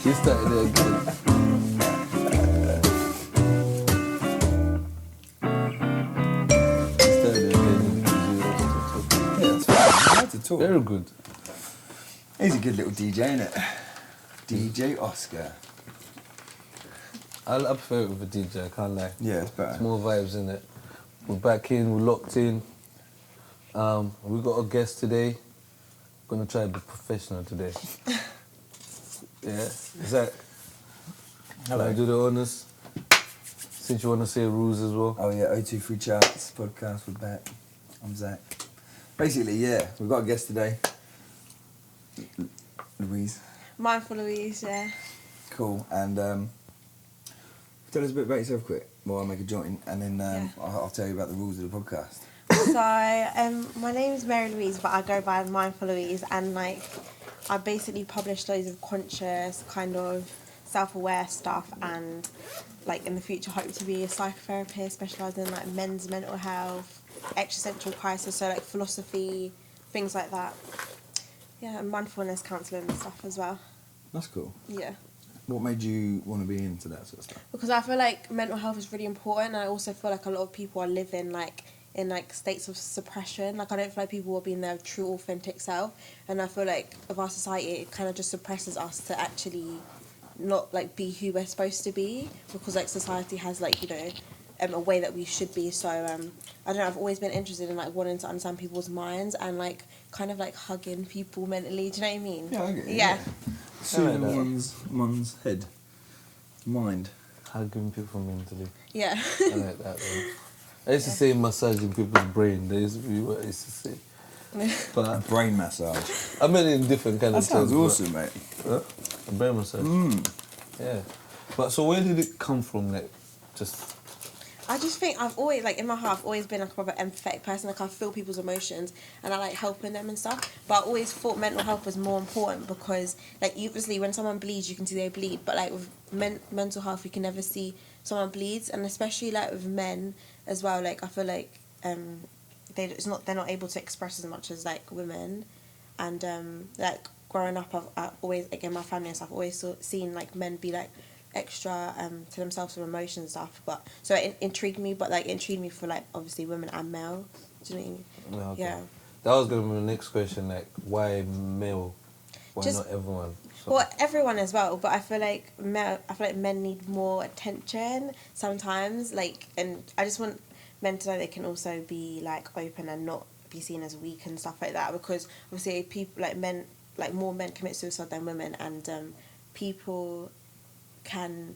She started it again. She started it again. Yeah, that's fine. I like to talk. Very good. He's a good little DJ, isn't it? DJ Oscar. I prefer it with a DJ, I can't lie. Yeah, it's better. It's more vibes, innit? We're back in, we're locked in. We got a guest today. We're gonna try to be professional today. Yeah, Zach. Hello. Can I do the honours? Since you want to say rules as well. Oh yeah, 023Chats podcast, we're back. I'm Zach. Basically, yeah, we've got a guest today. Louise. Mindful Louise, yeah. Cool. And tell us a bit about yourself quick while I make a joint, and then I'll tell you about the rules of the podcast. So, my name is Mary Louise, but I go by Mindful Louise, and like, I basically publish loads of conscious, kind of self-aware stuff, and like in the future hope to be a psychotherapist specialising in like men's mental health, existential crisis, so like philosophy, things like that. Yeah, and mindfulness counselling and stuff as well. That's cool. Yeah. What made you want to be into that sort of stuff? Because I feel like mental health is really important, and I also feel like a lot of people are living in states of suppression. Like, I don't feel like people are being their true authentic self, and I feel like of our society it kind of just suppresses us to actually not like be who we're supposed to be, because like society has like, you know, a way that we should be. So I don't know, I've always been interested in like wanting to understand people's minds and like kind of like hugging people mentally, do you know what I mean? Yeah, I get it. Yeah. Soothing one's head, mind. Hugging people mentally. Yeah. I like that one. I used to say massaging people's brain. That used to be what I used to say. But Brain massage. I meant it in different kind That of sounds terms, awesome, mate. Huh? A brain massage. Yeah. But so where did it come from? Like, just. I just think I've always, like, in my heart, I've always been like a proper empathetic person. Like, I feel people's emotions and I like helping them and stuff. But I always thought mental health was more important because, like, obviously when someone bleeds, you can see they bleed. But, like, with mental health, you can never see someone bleeds. And especially, like, with men as well, like, I feel like they're not able to express as much as, like, women. And, like, growing up, I've always, like, in my family and stuff, I've always seen, like, men be, like, extra to themselves with emotions and stuff, but so it intrigued me, but like it intrigued me for like obviously women and male. Do you know what I mean? Yeah, okay. Yeah. That was gonna be my next question. Like, why male? Why Just- not everyone? So, Well, everyone as well, but I feel like men need more attention sometimes. Like, and I just want men to know they can also be like open and not be seen as weak and stuff like that. Because obviously, people like men, like more men commit suicide than women, and people can,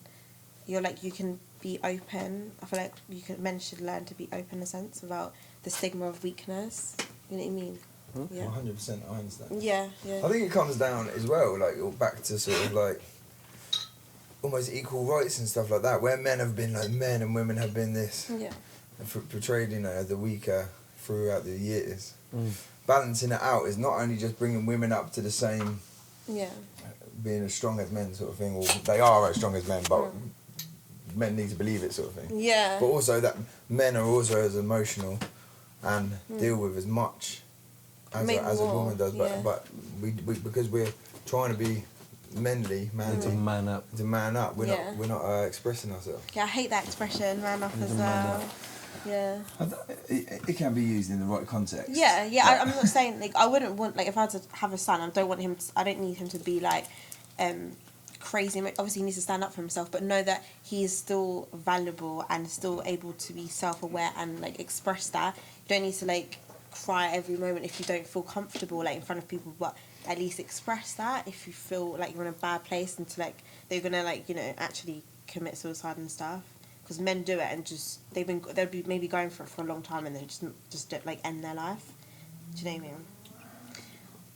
you can be open. I feel like men should learn to be open in a sense without the stigma of weakness. You know what I mean? Yeah. 100%, I understand. Yeah. I think it comes down as well, like, back to sort of like almost equal rights and stuff like that, where men have been like men and women have been this, Yeah. portrayed, you know, the weaker throughout the years. Balancing it out is not only just bringing women up to the same, Yeah. being as strong as men sort of thing, or they are as strong as men, but men need to believe it sort of thing. Yeah. But also that men are also as emotional and deal with as much as Maybe a more, woman does, yeah. but we because we're trying to be manly, to man up. to man up, we're Yeah. not expressing ourselves. Yeah, I hate that expression, man up as man well. up. Yeah. It can be used in the right context. Yeah. I'm not saying like I wouldn't want, like, if I had to have a son, I don't need him to be like crazy. Obviously he needs to stand up for himself, but know that he is still valuable and still able to be self-aware and like express that. You don't need to like cry every moment if you don't feel comfortable like in front of people, but at least express that if you feel like you're in a bad place and to like they're gonna like, you know, actually commit suicide and stuff. Because men do it and just they'll be maybe going for it for a long time and they just don't, like, end their life. Do you know what I mean?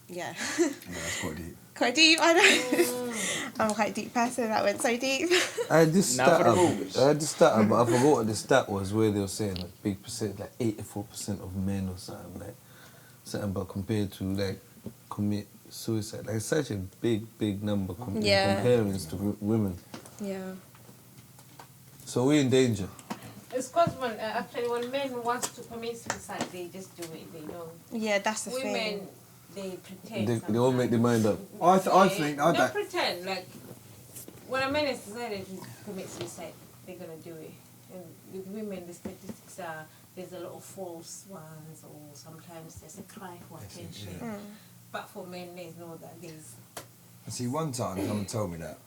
Yeah. Yeah, that's quite deep. Quite deep, I know. I'm a quite deep person. That went so deep. I had this Now stat for the up. rules. I had this stat up, but I forgot what the stat was. Where they were saying like big percent, like 84% of men or something like something, but compared to like commit suicide, like it's such a big number Yeah. comparing to women. Yeah. So we're in danger. It's because when men want to commit suicide, they just do it. They know. Yeah, that's the Women, thing. they pretend. They all make their mind up. I think I don't don't. pretend. Like when a man has decided to commit suicide, they're gonna do it. And with women, the statistics are there's a lot of false ones, or sometimes there's a cry for attention. Yeah. But for men, there's no that. There's See, one time someone told me that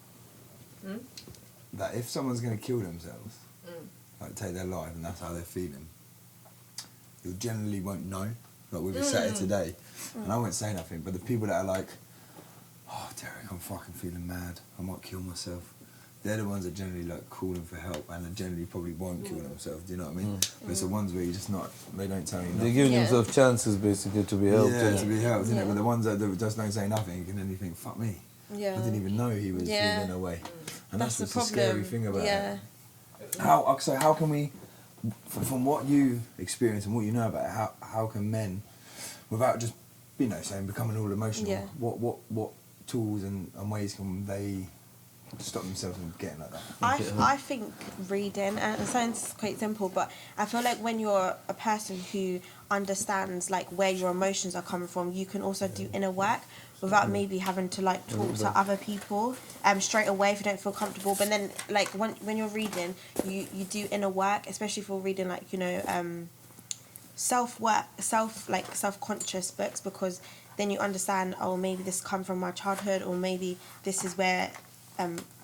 that if someone's going to kill themselves, like take their life, and that's how they're feeling, you generally won't know. Like we've sat here today, and I won't say nothing, but the people that are like, oh Derek, I'm fucking feeling mad, I might kill myself, they're the ones that generally like calling for help, and they generally probably won't kill themselves. Do you know what I mean? But it's the ones where you're just not, they don't tell you nothing. They're giving themselves chances basically to be helped. Yeah, to be helped, isn't it? But the ones that just don't say nothing, and then you think, fuck me. Yeah. I didn't even know he was feeling away. And that's the what's the scary problem. thing about Yeah. it. How can we, from what you experience and what you know about it, how can men, without just, saying becoming all emotional, what tools and ways can they stop themselves from getting like that? I think reading, and it sounds quite simple, but I feel like when you're a person who understands like where your emotions are coming from, you can also do inner work without maybe having to like talk to other people straight away if you don't feel comfortable. But then like when you're reading, you do inner work, especially if you're reading like self-conscious books, because then you understand, oh, maybe this come from my childhood, or maybe this is where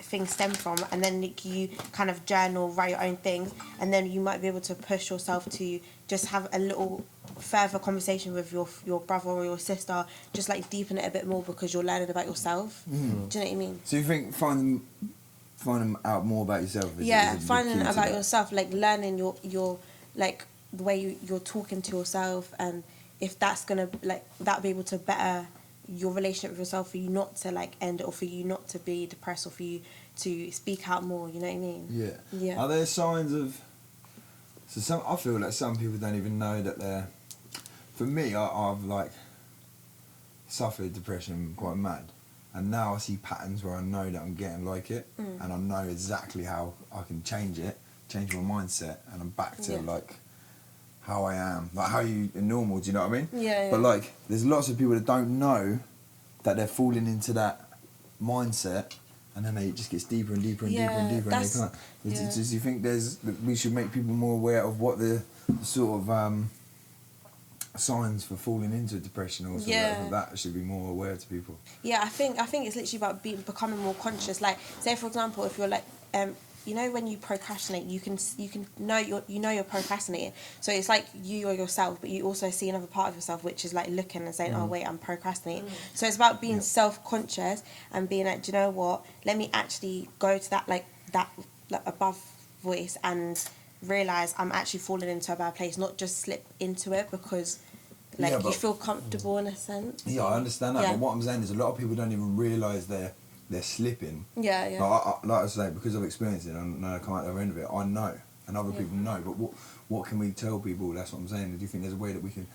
things stem from, and then like, you kind of journal, write your own things, and then you might be able to push yourself to just have a little further conversation with your brother or your sister, just like deepen it a bit more, because you're learning about yourself. Do you know what I mean? So you think finding out more about yourself is finding out out about yourself, like learning your like the way you're talking to yourself, and if that's gonna like that'll be able to better your relationship with yourself, for you not to like end it, or for you not to be depressed, or for you to speak out more, you know what I mean? Yeah. Are there signs of, I feel like some people don't even know that they're, for me, I've like suffered depression quite mad, and now I see patterns where I know that I'm getting like it, and I know exactly how I can change my mindset, and I'm back to like how I am, like how you are normal, do you know what I mean? Yeah. But like, there's lots of people that don't know that they're falling into that mindset, and then it just gets deeper and deeper and deeper and deeper, and they can't. Do you think we should make people more aware of what the sort of signs for falling into depression, or something like that should be more aware to people? Yeah, I think it's literally about becoming more conscious. Like, say for example, if you're like when you procrastinate, you can know you're procrastinating. So it's like you or yourself, but you also see another part of yourself, which is like looking and saying, oh wait, I'm procrastinating. So it's about being self-conscious and being like, do you know what? Let me actually go to that above voice and realize I'm actually falling into a bad place, not just slip into it because you feel comfortable in a sense. Yeah, I understand that, but what I'm saying is a lot of people don't even realise they're slipping. Yeah. Like I say, because I've experienced it and I come out the other end of it, I know, and other people know. But what can we tell people? That's what I'm saying. Do you think there's a way that we can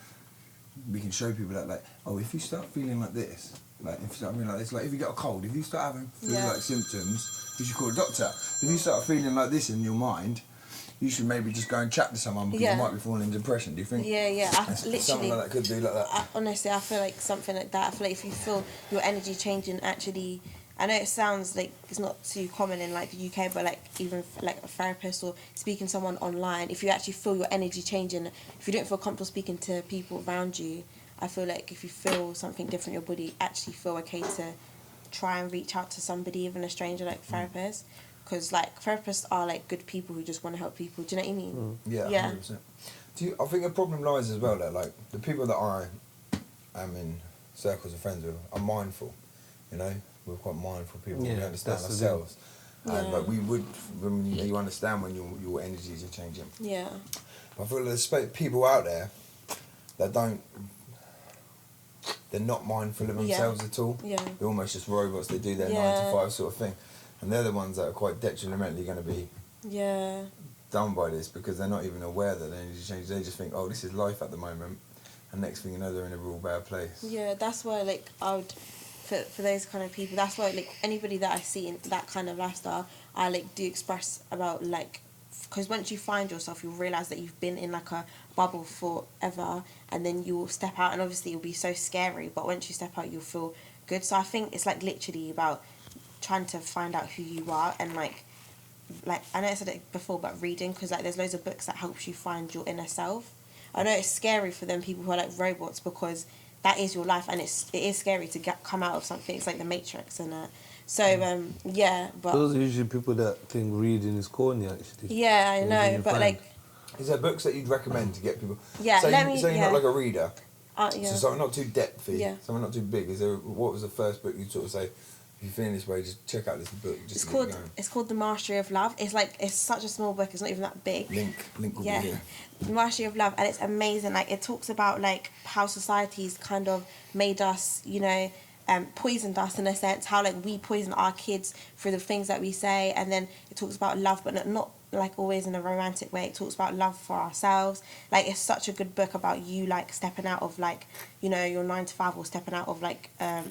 show people that, like, oh, if you start feeling like this, like if you start feeling like this, like if you get a cold, if you start having like symptoms, you should call a doctor. If you start feeling like this in your mind, you should maybe just go and chat to someone, because you might be falling into depression. Do you think? Yeah. Something like that could be like that. Honestly, I feel like something like that. I feel like if you feel your energy changing, actually, I know it sounds like it's not too common in like the UK, but like even like a therapist or speaking to someone online, if you actually feel your energy changing, if you don't feel comfortable speaking to people around you, I feel like if you feel something different in your body, actually feel okay to try and reach out to somebody, even a stranger, like therapist. Because like therapists are like good people who just want to help people. Do you know what I mean? Yeah. 100%. I think the problem lies as well that like the people that I am in circles of friends with are mindful. You know, we're quite mindful people. We understand ourselves, and like we would when you understand when your energies are changing. Yeah. But I feel like there's people out there that don't. They're not mindful of themselves at all. Yeah. They're almost just robots. They do their 9 to 5 sort of thing. And they're the ones that are quite detrimentally going to be done by this, because they're not even aware that they need to change. They just think, oh, this is life at the moment, and next thing you know, they're in a real bad place. Yeah, that's why like I would, for those kind of people, that's why like anybody that I see in that kind of lifestyle, I like do express about like, because once you find yourself, you'll realise that you've been in like a bubble forever, and then you'll step out, and obviously it'll be so scary, but once you step out, you'll feel good. So I think it's like literally about trying to find out who you are, and like I know I said it before, but reading, because like there's loads of books that helps you find your inner self. I know it's scary for them people who are like robots, because that is your life, and it is scary to come out of something. It's like the Matrix and so yeah, but those are usually people that think reading is corny, actually. yeah, I Reading know, you but find. like Is there books that you'd recommend to get people? Yeah, So, let me- so you're yeah. not like a reader. yeah. So something not too depthy, Yeah. something not too big. What was the first book you'd sort of say, if you're feeling this way, just check out this book. Just to get you going? It's called The Mastery of Love. It's such a small book. It's not even that big. Link will Yeah, be here. The Mastery of Love, and it's amazing. Like, it talks about like how society's kind of made us, poisoned us in a sense. How like we poison our kids through the things that we say, and then it talks about love, but not like always in a romantic way. It talks about love for ourselves. Like, it's such a good book about you like stepping out of like your 9 to 5, or stepping out of like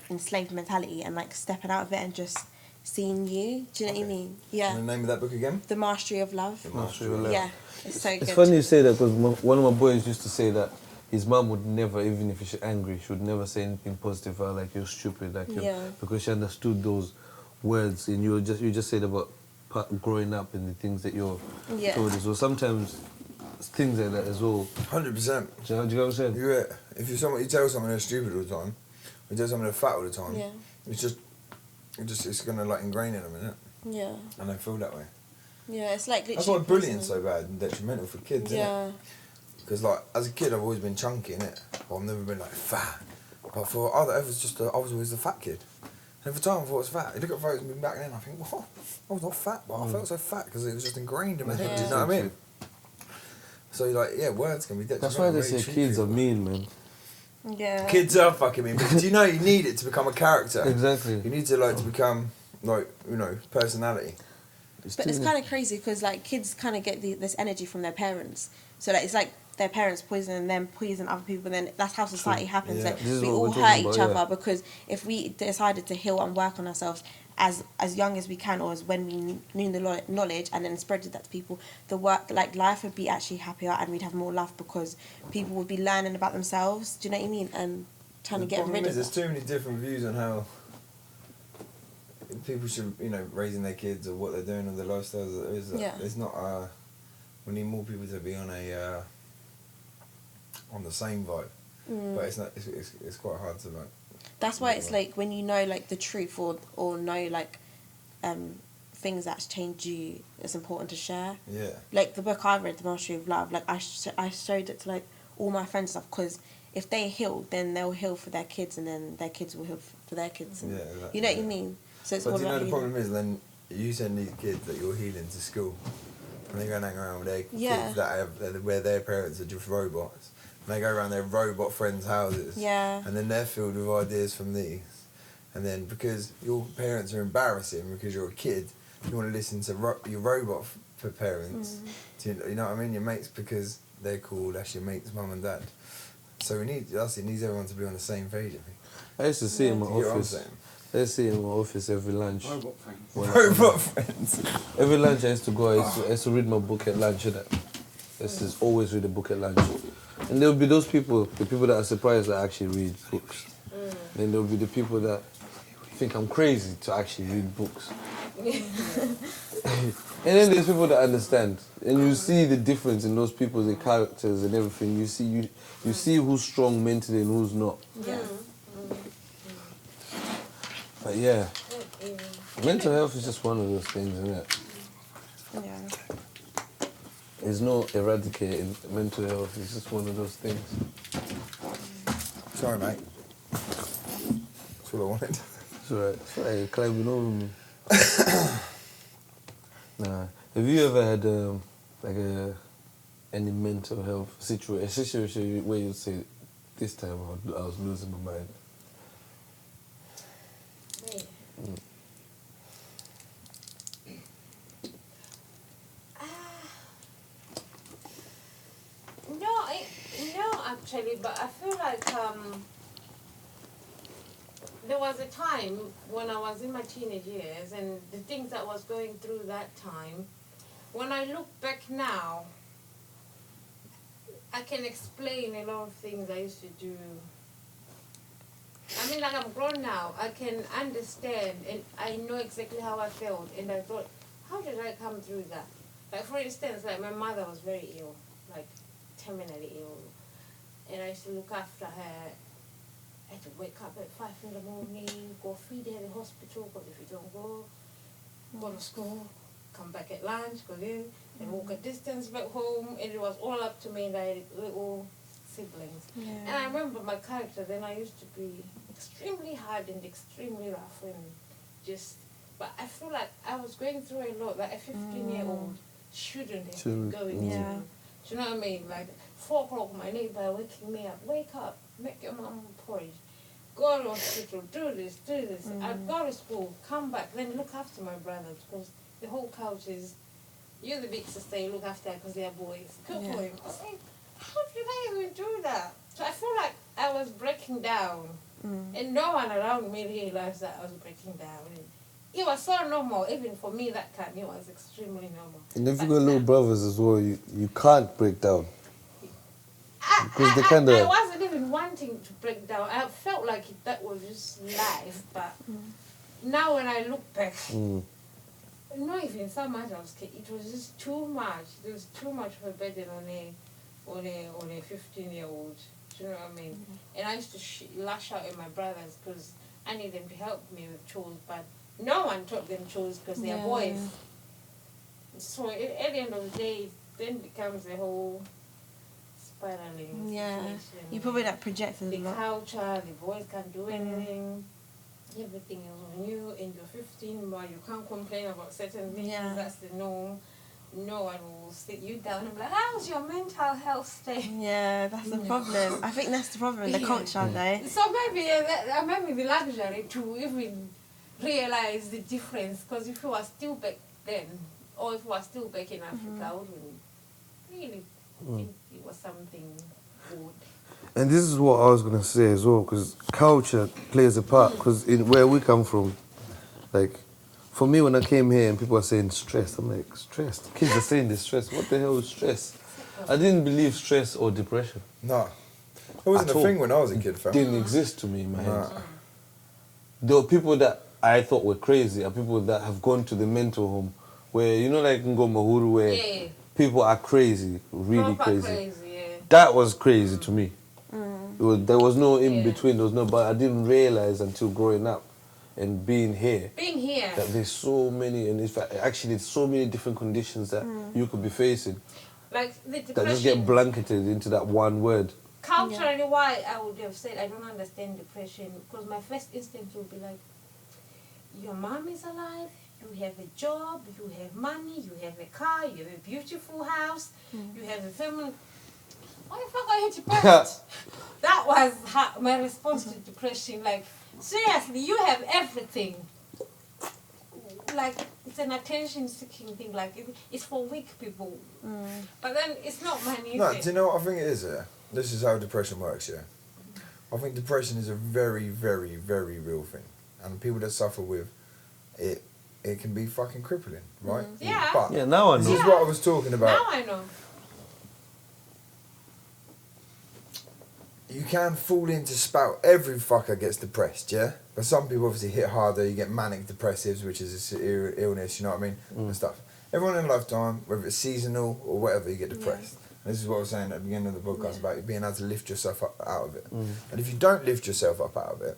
enslaved mentality, and like stepping out of it and just seeing you. Do you know what I mean? Yeah. And the name of that book again? The Mastery of Love. The Mastery of Love. Yeah, it's so good. It's funny you say that, because one of my boys used to say that his mum would never, even if she's angry, she would never say anything positive, or like, you're stupid, like, Yeah. because she understood those words, and you just said about growing up and the things that you're Yeah. told as well. Sometimes things like that as well. 100%. Do you know what I'm saying? If you tell someone they're stupid all the time, or you tell someone they're fat all the time, Yeah. it's gonna like ingrain in them, isn't it? Yeah. And they feel that way. Yeah, it's like literally. That's why bullying's so bad and detrimental for kids, isn't it? Yeah. Because like as a kid, I've always been chunky, innit? But I've never been like fat. But for other, I was always the fat kid. And for time I thought I was fat. You look at photos of me back then, I think, what? I was not fat, but I felt so fat because it was just ingrained in my head. Do you know what I mean? So like, yeah, words can be detrimental. That's why they really say cheat kids are people. mean, man. Yeah. Kids are fucking mean, because you know you need it to become a character. Exactly. You need to become personality. But it's kind of crazy, because like kids kind of get this energy from their parents. So like it's like their parents poison them, poison other people, and then that's how society happens. Yeah. Like This is we what all we're hurt talking each about, other, yeah. because if we decided to heal and work on ourselves as young as we can, or as when we knew the knowledge, and then spreaded that to people, life would be actually happier, and we'd have more love, because people would be learning about themselves. Do you know what I mean? And trying to get rid of There's that. too many different views on how people should, raising their kids or what they're doing or their lifestyles. Yeah. There's not. We need more people to be on the same vibe, but it's not. It's quite hard to like. That's why it's like when you know like the truth, or know like things that's changed you, it's important to share. Yeah. Like the book I read, The Mastery of Love, like I showed it to like all my friends and stuff, because if they heal, then they'll heal for their kids, and then their kids will heal for their kids. And, Yeah, you know what I mean? So it's But all do you know about the healing. problem is then you send these kids that you're healing to school, and they go and hang around with their Yeah. kids where their parents are just robots. And they go around their robot friends' houses. Yeah. And then they're filled with ideas from these. And then because your parents are embarrassing because you're a kid, you want to listen to your robot for parents. You know what I mean? Your mates, because they're cool, that's your mates' mum and dad. So it needs everyone to be on the same page, I think. I used to see in my You get what I'm office. saying? I used to see in my office every lunch. Robot friends. Robot friends. Every lunch I used to go, I used to read my book at lunch, innit? I used to always read a book at lunch. And there would be those people, the people that are surprised that I actually read books. Then there would be the people that think I'm crazy to actually read books. And then there's people that understand. And you see the difference in those people, the characters and everything. You see who's strong mentally and who's not. Yeah. But yeah, mental health is just one of those things, isn't it? Yeah. There's no eradicating mental health. It's just one of those things. Sorry, mate. That's all I wanted. It's alright. It's alright. You're climbing over me. Nah. Have you ever had any mental health situation where you say, this time I was losing my mind? No, actually, but I feel like there was a time when I was in my teenage years, and the things that I was going through that time, when I look back now, I can explain a lot of things I used to do I mean, like, I'm grown now. I can understand, and I know exactly how I felt. And I thought, how did I come through that? Like, for instance, like, my mother was very ill, like, terminally ill. And I used to look after her. I had to wake up at 5 in the morning, go feed her at the hospital, because if you don't go to school, come back at lunch, go in, and walk a distance back home. And it was all up to me, and I had little siblings. Yeah. And I remember my character then, I used to be extremely hard and extremely rough and just, but I feel like I was going through a lot that a 15-year-old shouldn't have been going through. Yeah. Do you know what I mean? Like 4 o'clock, my neighbor waking me up, wake up, make your mom porridge, go to hospital, do this. I'd go to school, come back, then look after my brothers, because the whole couch is, you're the big sister, you look after because they're boys. Cook for him. I was like, how did I even do that? So I feel like I was breaking down, and no one around me realized that I was breaking down. And it was so normal, even for me that time, it was extremely normal. And if you got little brothers as well, you can't break down. Because they kind I of... wasn't even wanting to break down. I felt like that was just life, but now when I look back, not even so much I was scared. It was just too much. There was too much of a burden on a 15-year-old. Do you know what I mean? And I used to lash out at my brothers because I need them to help me with chores, but no one taught them chores because they're boys. So at the end of the day, it then becomes a whole spiraling situation. You probably like projected the a lot. culture, the boys can't do anything. Everything is on you, and you're 15, but you can't complain about certain things. That's the norm. No one will sit you down and be like, how's your mental health state? Yeah, that's the problem. I think that's the problem, the culture, though. So maybe maybe the luxury to even realize the difference, because if you were still back then, or if you were still back in Africa, I wouldn't really think it was something good. And this is what I was going to say as well, because culture plays a part, because where we come from, like, for me, when I came here and people are saying stress, I'm like, stress? Kids are saying this stress. What the hell is stress? I didn't believe stress or depression. No. It wasn't a thing when I was a kid, fam. It didn't exist to me in my head. There were people that I thought were crazy, and people that have gone to the mental home, where, you know, like Ngoma Huru, where people are crazy, really crazy. That was crazy to me. There was no in between, there was no, but I didn't realize until growing up and being here that there's so many, and in fact, actually, there's so many different conditions that you could be facing. Like the depression. That just get blanketed into that one word. Culturally, why I would have said I don't understand depression, because my first instinct would be like, your mom is alive, you have a job, you have money, you have a car, you have a beautiful house, you have a family. Why the fuck are you depressed? That was my response to depression. Like, seriously, you have everything. Like, it's an attention-seeking thing. Like, it's for weak people. But then it's not money. No, do you know what I think it is? This is how depression works. I think depression is a very, very, very real thing, and people that suffer with it, it can be fucking crippling, right? Yeah. But now I know. This is what I was talking about. Now I know. You can fall into spout. Every fucker gets depressed, yeah? But some people obviously hit harder. You get manic depressives, which is a severe illness, you know what I mean? And stuff. Everyone in a lifetime, whether it's seasonal or whatever, you get depressed. And this is what I was saying at the beginning of the podcast about being able to lift yourself up out of it. And if you don't lift yourself up out of it,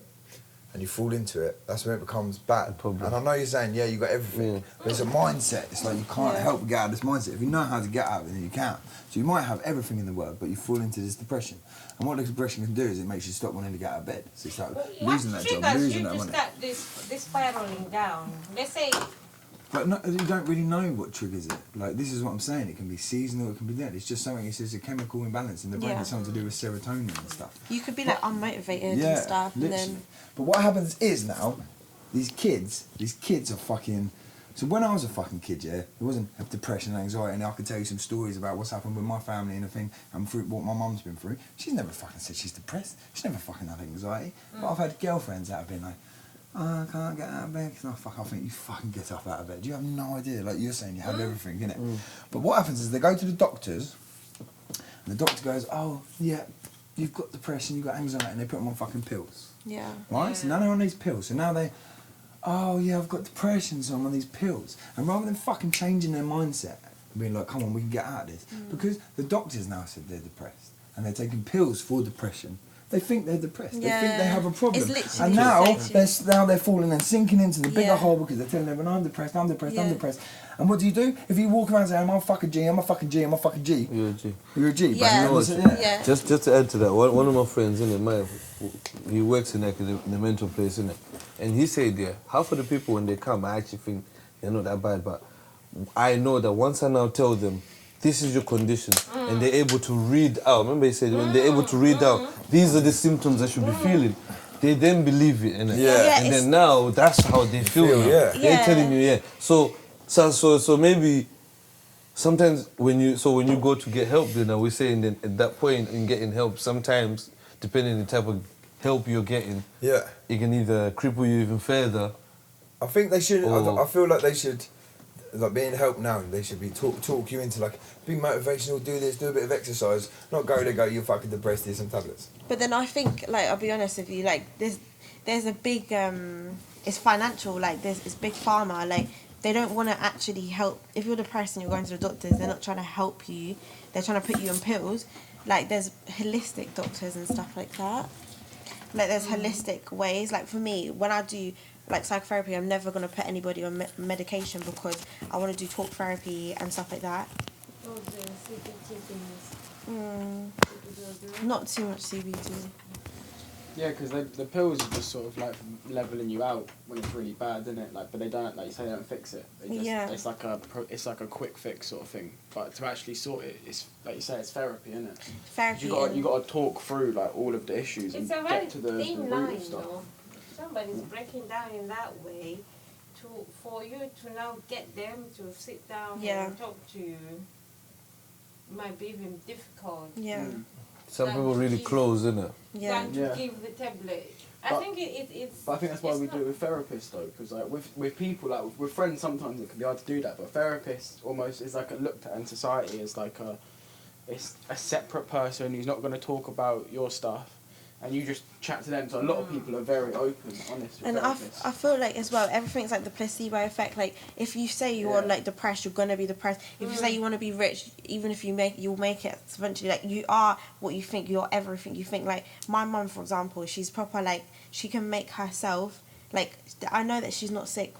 and you fall into it, that's when it becomes bad. And I know you're saying, you got everything. But it's a mindset. It's like you can't help but get out of this mindset. If you know how to get out of it, then you can. So you might have everything in the world, but you fall into this depression. And what the depression can do is it makes you stop wanting to get out of bed. So you start losing that job, losing that money. Start this spiraling down. Let's say... But no, you don't really know what triggers it. Like, this is what I'm saying. It can be seasonal, it can be that. It's just something, it's just a chemical imbalance in the brain. It's something to do with serotonin and stuff. You could be like unmotivated and stuff. Literally. And then... But what happens is now, these kids are fucking... So when I was a fucking kid, it wasn't depression and anxiety, and I could tell you some stories about what's happened with my family and everything, and through what my mum's been through. She's never fucking said she's depressed. She's never fucking had anxiety. But I've had girlfriends that have been like, I can't get out of bed. I think you fucking get up out of bed. You have no idea. Like you're saying, you have everything, innit? But what happens is they go to the doctors, and the doctor goes, oh, yeah, you've got depression, you've got anxiety, and they put them on fucking pills. Yeah. Right? So now they're on these pills. So now they, oh yeah, I've got depression, so I'm on these pills. And rather than fucking changing their mindset, and being like, come on, we can get out of this. Because the doctors now said they're depressed, and they're taking pills for depression. They think they're depressed. Yeah. They think they have a problem. It's literally And now just they're falling and sinking into the bigger Yeah. hole because they're telling everyone, I'm depressed, I'm depressed, I'm Yeah. depressed. And what do? If you walk around saying, I'm a fucking G, I'm a fucking G, I'm a fucking G, You're a G. you're a G. Yeah. But you know, Yeah. Just to add to that, one of my friends, innit, he works in like the mental place, innit, and he said, yeah, half of the people when they come, I actually think they're not that bad, but I know that once I now tell them, this is your condition, and they're able to read out. Remember he said, when they're able to read out, these are the symptoms I should be feeling, they then believe it, innit? Yeah. And then now, that's how they feel now. yeah. They're Yeah. telling you, yeah. So maybe sometimes when you go to get help, then we're saying that at that point in getting help, sometimes depending on the type of help you're getting, Yeah. it can either cripple you even further. I think they should. Or- I feel like they should, like being helped now. They should be talk you into like be motivational. Do this. Do a bit of exercise. Not go. You're fucking depressed. Here's some tablets. But then I think, like, I'll be honest with you, like, there's a big, it's financial, like, it's big pharma, like, they don't want to actually help. If you're depressed and you're going to the doctors, they're not trying to help you, they're trying to put you on pills. Like, there's holistic doctors and stuff like that. Like, there's holistic ways. Like, for me, when I do, like, psychotherapy, I'm never going to put anybody on medication because I want to do talk therapy and stuff like that. Oh, the CBT things. Not too much CBT. Yeah, because the pills are just sort of like leveling you out when it's really bad, isn't it? Like, but they don't, like you say, they don't fix it. They just, Yeah. It's like a quick fix sort of thing. But to actually sort it, it's like you say, it's therapy, isn't it? Therapy. You got to talk through like all of the issues It's and a very get to the thin root line, of stuff. though. Somebody's breaking down in that way. For you to now get them to sit down Yeah. and talk to you might be even difficult. Yeah. Some people really close, innit? Yeah. Than to Yeah. give the tablet. I But- think it's. But I think that's why it's we not- do it with therapists though, because like with people, like with friends, sometimes it can be hard to do that. But therapists almost is like looked at in society as like it's a separate person who's not going to talk about your stuff, and you just chat to them. So a lot of people are very open, honest with And therapists. I feel like as well, everything's like the placebo effect. Like if you say you're Yeah. like depressed, you're gonna be depressed. If you say you want to be rich, even if you'll make it eventually. Like you are what you think. You're everything you think. Like my mum, for example, she's proper like she can make herself like I know that she's not sick,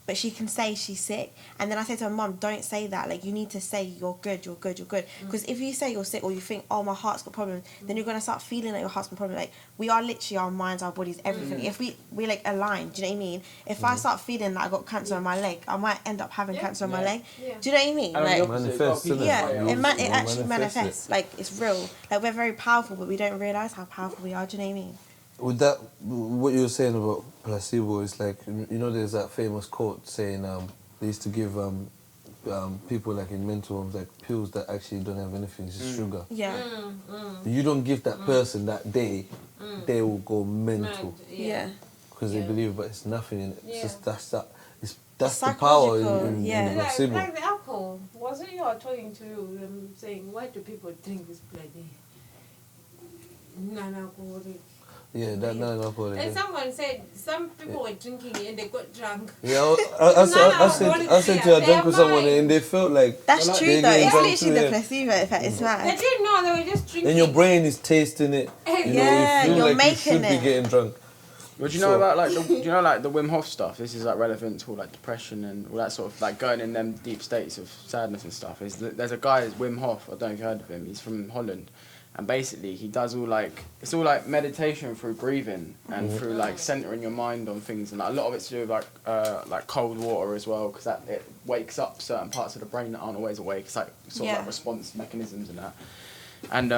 but she can say she's sick. And then I say to her, Mum, don't say that. Like you need to say you're good, you're good, you're good. Because if you say you're sick or you think, oh, my heart's got problems, then you're gonna start feeling like your heart's got problems. Like we are literally our minds, our bodies, everything. If we like aligned, do you know what I mean? If I start feeling like I got cancer on my leg, I might end up having cancer on my leg. Yeah. Do you know what I mean? And on the Like opposite, Manifest, people innit? yeah, say, It it actually manifest manifests. Like it's real. Like we're very powerful, but we don't realise how powerful we are. Do you know what I mean? With that, what you were saying about placebo is like, you know, there's that famous quote saying they used to give people like in mental homes like pills that actually don't have anything, it's just sugar. Yeah. You don't give that person that day, they will go mental Yeah. because they believe, but it's nothing in it. Yeah. It's just that's the power Psychological, in yeah. the Like, placebo. like the apple, wasn't you talking to saying why do people drink this bloody non-alcoholic? Yeah, that non-alcoholic. And Yeah. someone said some people were drinking it and they got drunk. Yeah, I said to her, drunk with someone and they felt like That's Well, true they though. It's drunk literally too, the yeah. placebo effect. It's They mad. didn't know, they were just drinking. And your brain is tasting it. You know, Yeah, you feel you're like making you should it. be getting drunk. Well, do you know about like the Wim Hof stuff? This is like relevant to all like depression and all that sort of like going in them deep states of sadness and stuff. There's a guy, Wim Hof. I don't know if you heard of him. He's from Holland, and basically he does all like it's all like meditation through breathing and through like centering your mind on things, and like, a lot of it's to do with like cold water as well, because that it wakes up certain parts of the brain that aren't always awake. It's like sort of Yeah. like response mechanisms and that. And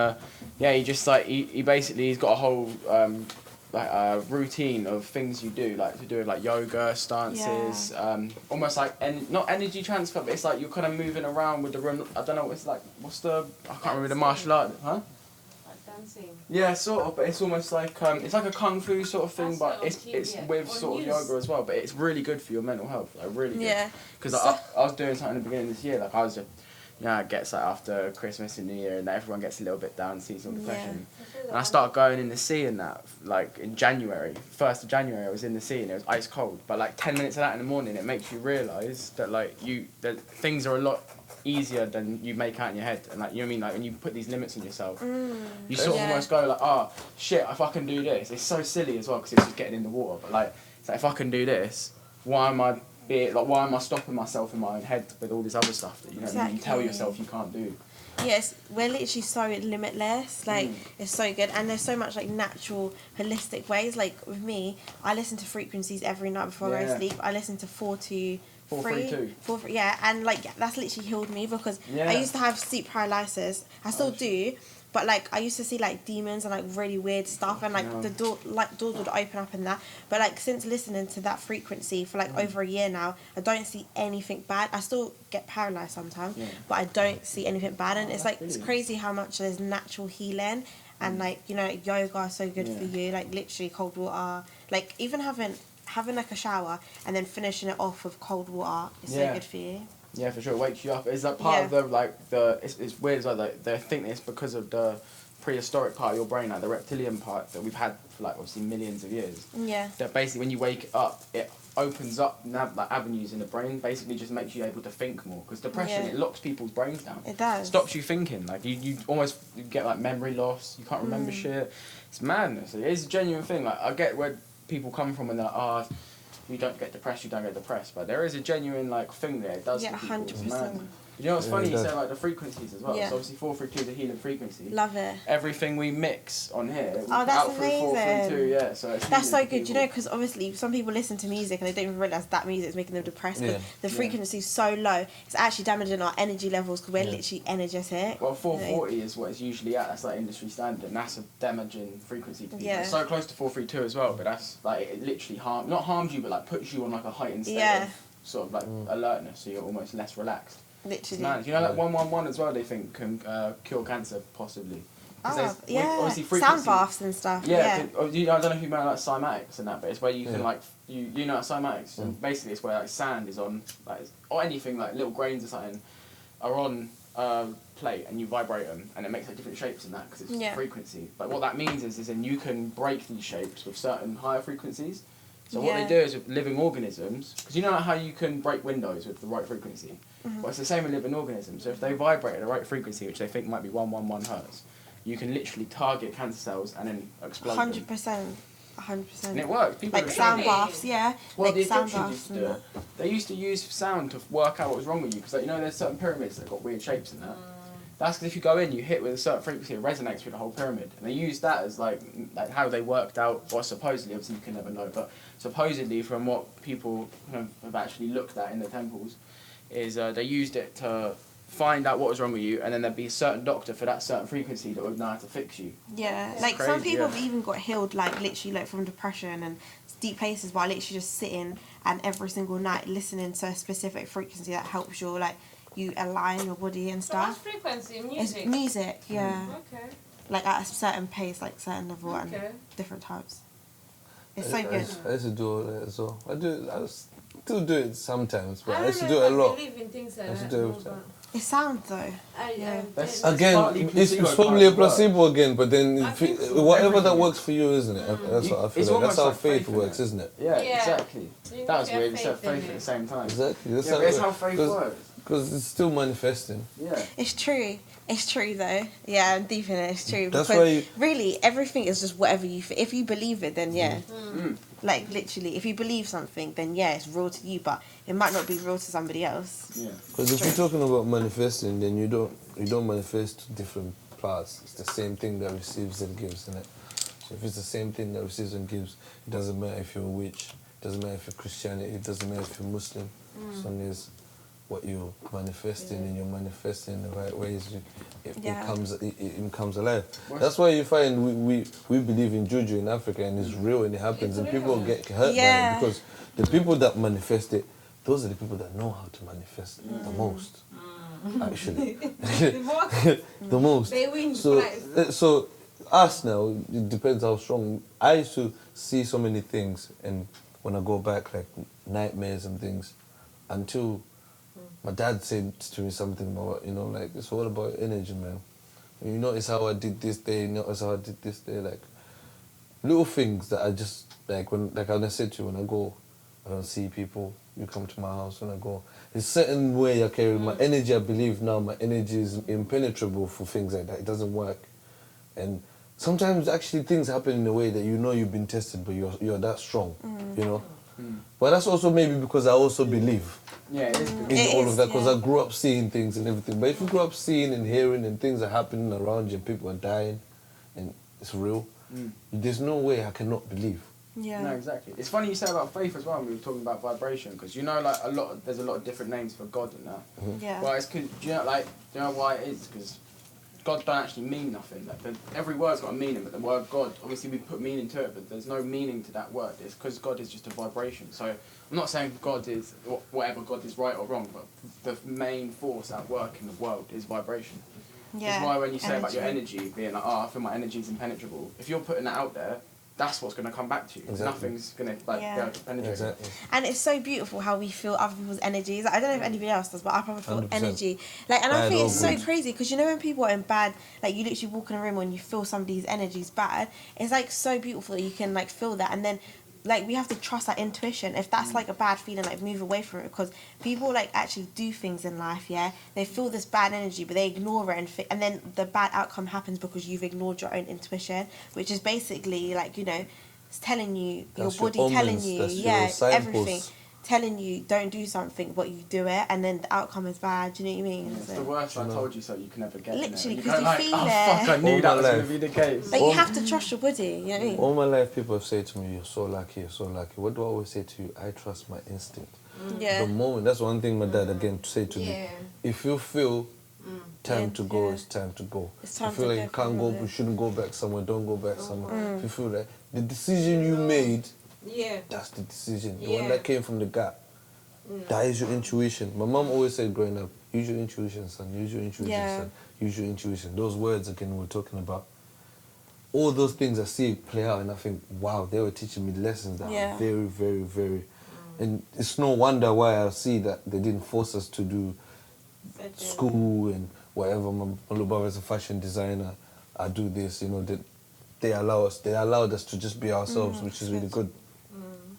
yeah, he just like he basically he's got a whole like a routine of things you do, like to do with like yoga, stances, almost like not energy transfer, but it's like you're kind of moving around with the room. I don't know what it's like. I can't remember the martial art, huh? Like dancing. Yeah, sort of, but it's almost like it's like a kung fu sort of thing, That's but on it's TV, yeah. with On sort of news. yoga as well. But it's really good for your mental health, like really good. Yeah. Because So- I was doing something at the beginning of this year, like I was you know, it gets like after Christmas and New Year, and everyone gets a little bit down, seasonal depression. I feel And I started going in the sea and that, like in January, 1st of January, I was in the sea and it was ice cold. But like 10 minutes of that in the morning, it makes you realise that like that things are a lot easier than you make out in your head. And like, you know what I mean? Like when you put these limits on yourself, you sort of almost go like, oh shit, if I can do this, it's so silly as well because it's just getting in the water. But like, it's like if I can do this, why am I stopping myself in my own head with all this other stuff that you tell yourself you can't do? Yes, we're literally so limitless. Like it's so good, and there's so much like natural, holistic ways. Like with me, I listen to frequencies every night before I go to sleep. I listen to 423. Yeah, and like that's literally healed me because I used to have sleep paralysis. I still do. But like I used to see like demons and like really weird stuff, and like the doors would open up and that. But like since listening to that frequency for like over a year now, I don't see anything bad. I still get paralyzed sometimes, but I don't see anything bad. And it's like it's crazy how much there's natural healing, and like yoga is so good for you. Like literally cold water, like even having like a shower and then finishing it off with cold water is so good for you. Yeah, for sure. It wakes you up. It's like part of the it's weird. It's like they think it's because of the prehistoric part of your brain, like the reptilian part that we've had for like obviously millions of years. Yeah. That basically when you wake up, it opens up like avenues in the brain. Basically, just makes you able to think more. Because depression, it locks people's brains down. It does. Stops you thinking. Like you get like memory loss. You can't remember shit. It's madness. It is a genuine thing. Like I get where people come from and they're like, you don't get depressed, but there is a genuine like thing there. It does. Yeah, 100%. You know what's funny? You say like the frequencies as well. Yeah. So obviously 432 is a healing frequency. Love it. Everything we mix on here, that's out through amazing. 432. Yeah, so it's That's so healing good, people. you know, because obviously some people listen to music and they don't even realise that music is making them depressed. Because the frequency is so low, it's actually damaging our energy levels because we're literally energetic. Well, 440 is what it's usually at. That's like industry standard, and that's a damaging frequency to people. Yeah. It's so close to 432 as well, but that's like it literally not harms you, but like puts you on like a heightened state of sort of like alertness, so you're almost less relaxed. Literally. Man, you know, like 111 as well, they think can cure cancer possibly. Obviously frequency, sound baths and stuff. I don't know if you know like cymatics and that, but it's where you can like you know like cymatics, and basically it's where like sand is on like or anything like little grains or something are on plate and you vibrate them and it makes like different shapes in that because it's frequency. But what that means is then you can break these shapes with certain higher frequencies. So what they do is with living organisms, because you know how you can break windows with the right frequency? Well, it's the same with living organisms. So if they vibrate at the right frequency, which they think might be 111 hertz, you can literally target cancer cells and then explode 100%. them. 100%. And it works. People Like sound baths, Well, like the sound Egyptians baths used to do it. They used to use sound to work out what was wrong with you, because like, you know there's certain pyramids that got weird shapes in that. That's because if you go in, you hit with a certain frequency, it resonates with the whole pyramid. And they used that as like how they worked out, or supposedly, obviously you can never know, but supposedly from what people have actually looked at in the temples, is they used it to find out what was wrong with you, and then there'd be a certain doctor for that certain frequency that would know how to fix you. Yeah, It's like crazy, some people have even got healed, like literally like from depression and deep places by literally just sitting and every single night listening to a specific frequency that helps your like you align your body and So what's stuff. frequency? Music? It's music, yeah. Okay. Like at a certain pace, like certain level and different types. It's so good. I used to do all that as well. I still do it sometimes, but I used to don't do know it a if lot. I believe in things like I used to that. do no, it. but It sounds though. I That's- did. Again, partly it's placebo, probably a partly work. placebo again, but then I think so. whatever that Everything. works for you, isn't it? That's what I It's feel like. That's almost how like faith faith, works, innit? isn't it? Yeah, Yeah. exactly. You That was have weird. You said faith in faith at it. the same time. Exactly. That's Yeah, but it's how faith works. Because it's still manifesting. Yeah. It's true. It's true though. Yeah, I'm deep in it. It's true. That's because why you- really everything is just whatever you. If you believe it, then yeah. Mm. Like literally, if you believe something, then yeah, it's real to you, but it might not be real to somebody else. Yeah. Because if you're talking about manifesting, then you don't manifest different parts. It's the same thing that receives and gives, isn't it? So if it's the same thing that receives and gives, it doesn't matter if you're a witch, it doesn't matter if you're Christianity, it doesn't matter if you're Muslim. As long as what you're manifesting and you're manifesting in the right ways, it comes alive. That's why you find we believe in juju in Africa and it's real and it happens and people get hurt by it because the people that manifest it, those are the people that know how to manifest it the most. Actually, the most. They win. So us now, it depends how strong. I used to see so many things, and when I go back, like nightmares and things, until My dad said to me something about, you know, like, it's all about energy, man. You notice how I did this day, you notice how I did this day, like, little things that I just, like, when, like I said to you, when I go, I don't see people, you come to my house when I go. It's a certain way I carry my energy, I believe now, my energy is impenetrable for things like that. It doesn't work. And sometimes actually things happen in a way that you know you've been tested, but you're that strong, you know? But that's also maybe because I also believe Yeah, it is. in It all is, of that, because yeah. I grew up seeing things and everything. But if you grew up seeing and hearing and things are happening around you and people are dying and it's real, there's no way I cannot believe. Yeah. No, exactly. It's funny you say about faith as well. When we were talking about vibration, because you know, like there's a lot of different names for God and that. Yeah. Well, it's cause, do you know why it is? Because God don't actually mean nothing. Like, every word's got a meaning, but the word God, obviously we put meaning to it, but there's no meaning to that word. It's because God is just a vibration. So I'm not saying God is, whatever God is right or wrong, but the main force at work in the world is vibration. Yeah. That's why when you say about your energy being like, I feel my energy is impenetrable, if you're putting that out there, that's what's going to come back to you. Exactly. Nothing's going to be able to penetrate. Exactly. And it's so beautiful how we feel other people's energies. I don't know if anybody else does, but I probably feel 100%. energy. Like, and I Bad think or it's so good. crazy because you know when people are in bad, like you literally walk in a room when you feel somebody's energy's bad. It's like so beautiful that you can like feel that, and then like we have to trust that intuition. If that's like a bad feeling, like move away from it, because people like actually do things in life. Yeah, they feel this bad energy, but they ignore it, and then the bad outcome happens because you've ignored your own intuition, which is basically like, you know, it's telling you, That's your body your telling omens, you, that's your signposts. everything, telling you don't do something, but you do it, and then the outcome is bad. Do you know what I mean? It's So- the worst I told you so you can never get. Literally, you 'cause go you like, feel oh it. fuck, I knew All that my was going to life. be the case. Like you have to trust your body. You know what I mean? All my life, people have said to me, you're so lucky, you're so lucky. What do I always say to you? I trust my instinct. Yeah. The moment, that's one thing my dad again said to me. Yeah. If you feel time Yeah, to go, yeah. it's time to go. It's If you time feel to like go you can't for go, it. you shouldn't go back somewhere, don't go back somewhere. If you feel like the decision you made, Yeah. that's the decision. The Yeah. one that came from the gut. That is your intuition. My mom always said growing up, use your intuition, son. Use your intuition, Yeah. son. Use your intuition. Those words again we're talking about. All those things I see play out and I think, wow, they were teaching me lessons that Yeah. are very, very, very... And it's no wonder why I see that they didn't force us to do school and whatever. My little brother's a fashion designer. I do this, you know, they allowed us to just be ourselves, which is really good.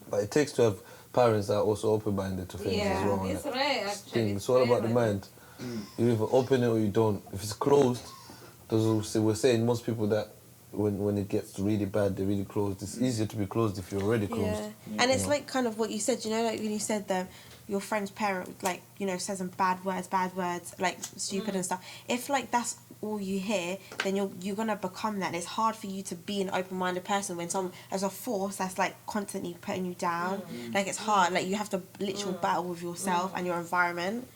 But it takes to have parents that are also open-minded to things as well. It's and right, it's actually. It's all about the mind. You either open it or you don't. If it's closed, we're saying most people that when it gets really bad, they're really closed. It's easier to be closed if you're already closed. Yeah. And it's like kind of what you said, you know, like when you said your friend's parent, like, you know, says some bad words, like stupid and stuff. If like that's all you hear, then you're gonna become that. And it's hard for you to be an open-minded person when someone as a force that's like constantly putting you down. Like it's hard. Like you have to literally battle with yourself and your environment.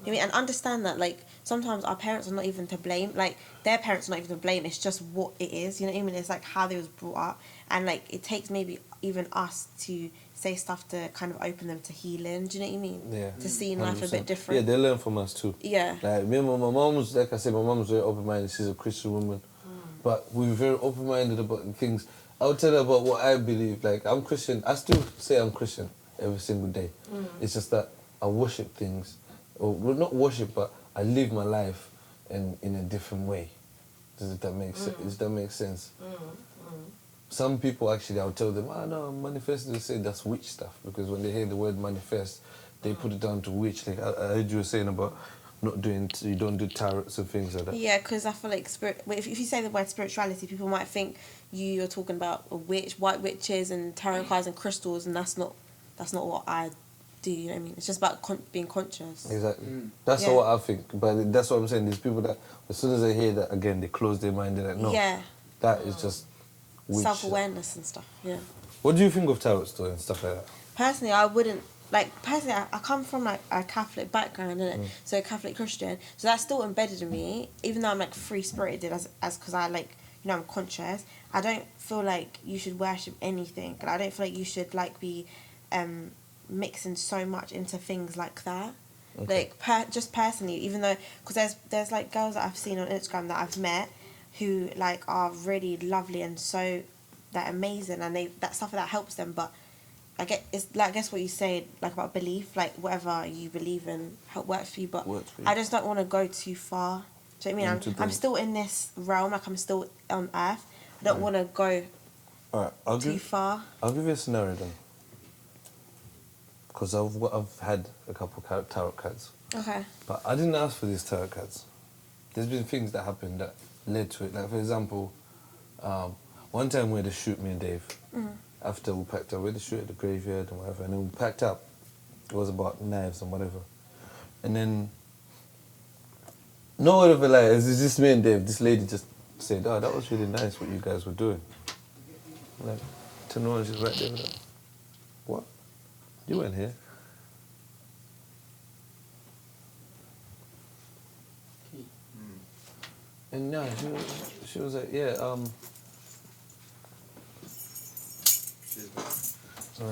You know what I mean? And understand that like sometimes our parents are not even to blame. Like their parents are not even to blame. It's just what it is. You know what I mean? It's like how they was brought up, and like it takes maybe even us to say stuff to kind of open them to healing. Do you know what I mean? Yeah. To seeing life a 100%. bit different. Yeah, they learn from us too. Yeah. Like me and my mom's, like I said, my mom's very open-minded. She's a Christian woman. But we were very open-minded about things. I would tell her about what I believe. Like, I'm Christian. I still say I'm Christian every single day. It's just that I worship things. Or, well, not worship, but I live my life in a different way. Does that make sense? Does that make sense? Some people actually, I'll tell them, no, I'm manifesting. They say that's witch stuff. Because when they hear the word manifest, they put it down to witch. Like I heard you were saying about not doing, you don't do tarots and things like that. Yeah, because I feel like if you say the word spirituality, people might think you're talking about a witch, white witches, and tarot cards and crystals, and that's not what I do. You know what I mean? It's just about being conscious. Exactly. That's Yeah. what I think. But that's what I'm saying. There's people that, as soon as they hear that, again, they close their mind. They're like, no, Yeah. that is just witch. Self-awareness and stuff. Yeah. What do you think of tarot story and stuff like that? Personally, I wouldn't. Like, personally, I come from, like, a Catholic background, innit? So, Catholic Christian. So, that's still embedded in me. Even though I'm, like, free-spirited as because I, like, you know, I'm conscious. I don't feel like you should worship anything. And I don't feel like you should, like, be mixing so much into things like that. Okay. Like, just personally, even though... Because there's, like, girls that I've seen on Instagram that I've met who, like, are really lovely and so... They're amazing. And that stuff that helps them. But... I guess what you say, like about belief, like whatever you believe in works for you, but Works for you. I just don't want to go too far. Do you know what I mean? I'm still in this realm, like I'm still on Earth. I don't want to go too far. I'll give you a scenario then. Because I've had a couple tarot cards. Okay. But I didn't ask for these tarot cards. There's been things that happened that led to it. Like, for example, one time we had a shoot, me and Dave. After we packed up, we had a shoot at the graveyard and whatever. And then we packed up. It was about knives and whatever. And then, no word of a lie, it's just me and Dave. This lady just said, "Oh, that was really nice what you guys were doing." I'm like, to know, she's right there with that. What? You weren't here. And yeah, she was like, yeah,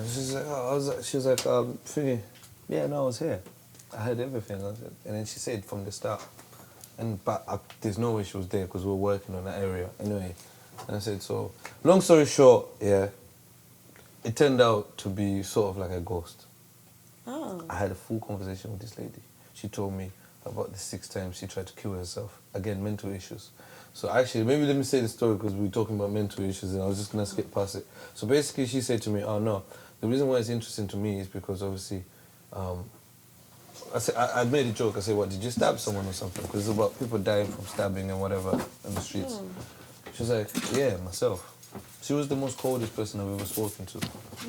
she's like, oh, she was like, thingy, yeah, no, I was here. I heard everything. And then she said from the start, but there's no way she was there because we were working on that area anyway. And I said, so, long story short, yeah, it turned out to be sort of like a ghost. Oh. I had a full conversation with this lady. She told me about the 6 times she tried to kill herself. Again, mental issues. So actually, maybe let me say the story because we're talking about mental issues and I was just going to skip past it. So basically she said to me, oh no, the reason why it's interesting to me is because obviously, I made a joke. I said, what, did you stab someone or something? Because it's about people dying from stabbing and whatever in the streets. She was like, yeah, myself. She was the most coldest person I've ever spoken to.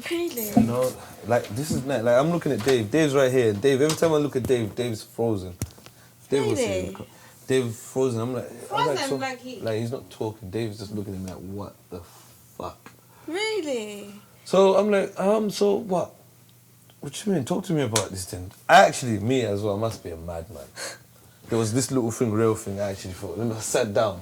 Really? You know, like, this is not, like, I'm looking at Dave. Dave's right here. Dave, every time I look at Dave, Dave's frozen. Dave was Really? Dave frozen. I'm like, Frozen, like he's not talking. Dave's just looking at me like, what the fuck? Really? So I'm like, so what? What you mean? Talk to me about this thing. Actually, me as well, I must be a madman. There was this little thing, real thing, I actually thought. And I sat down.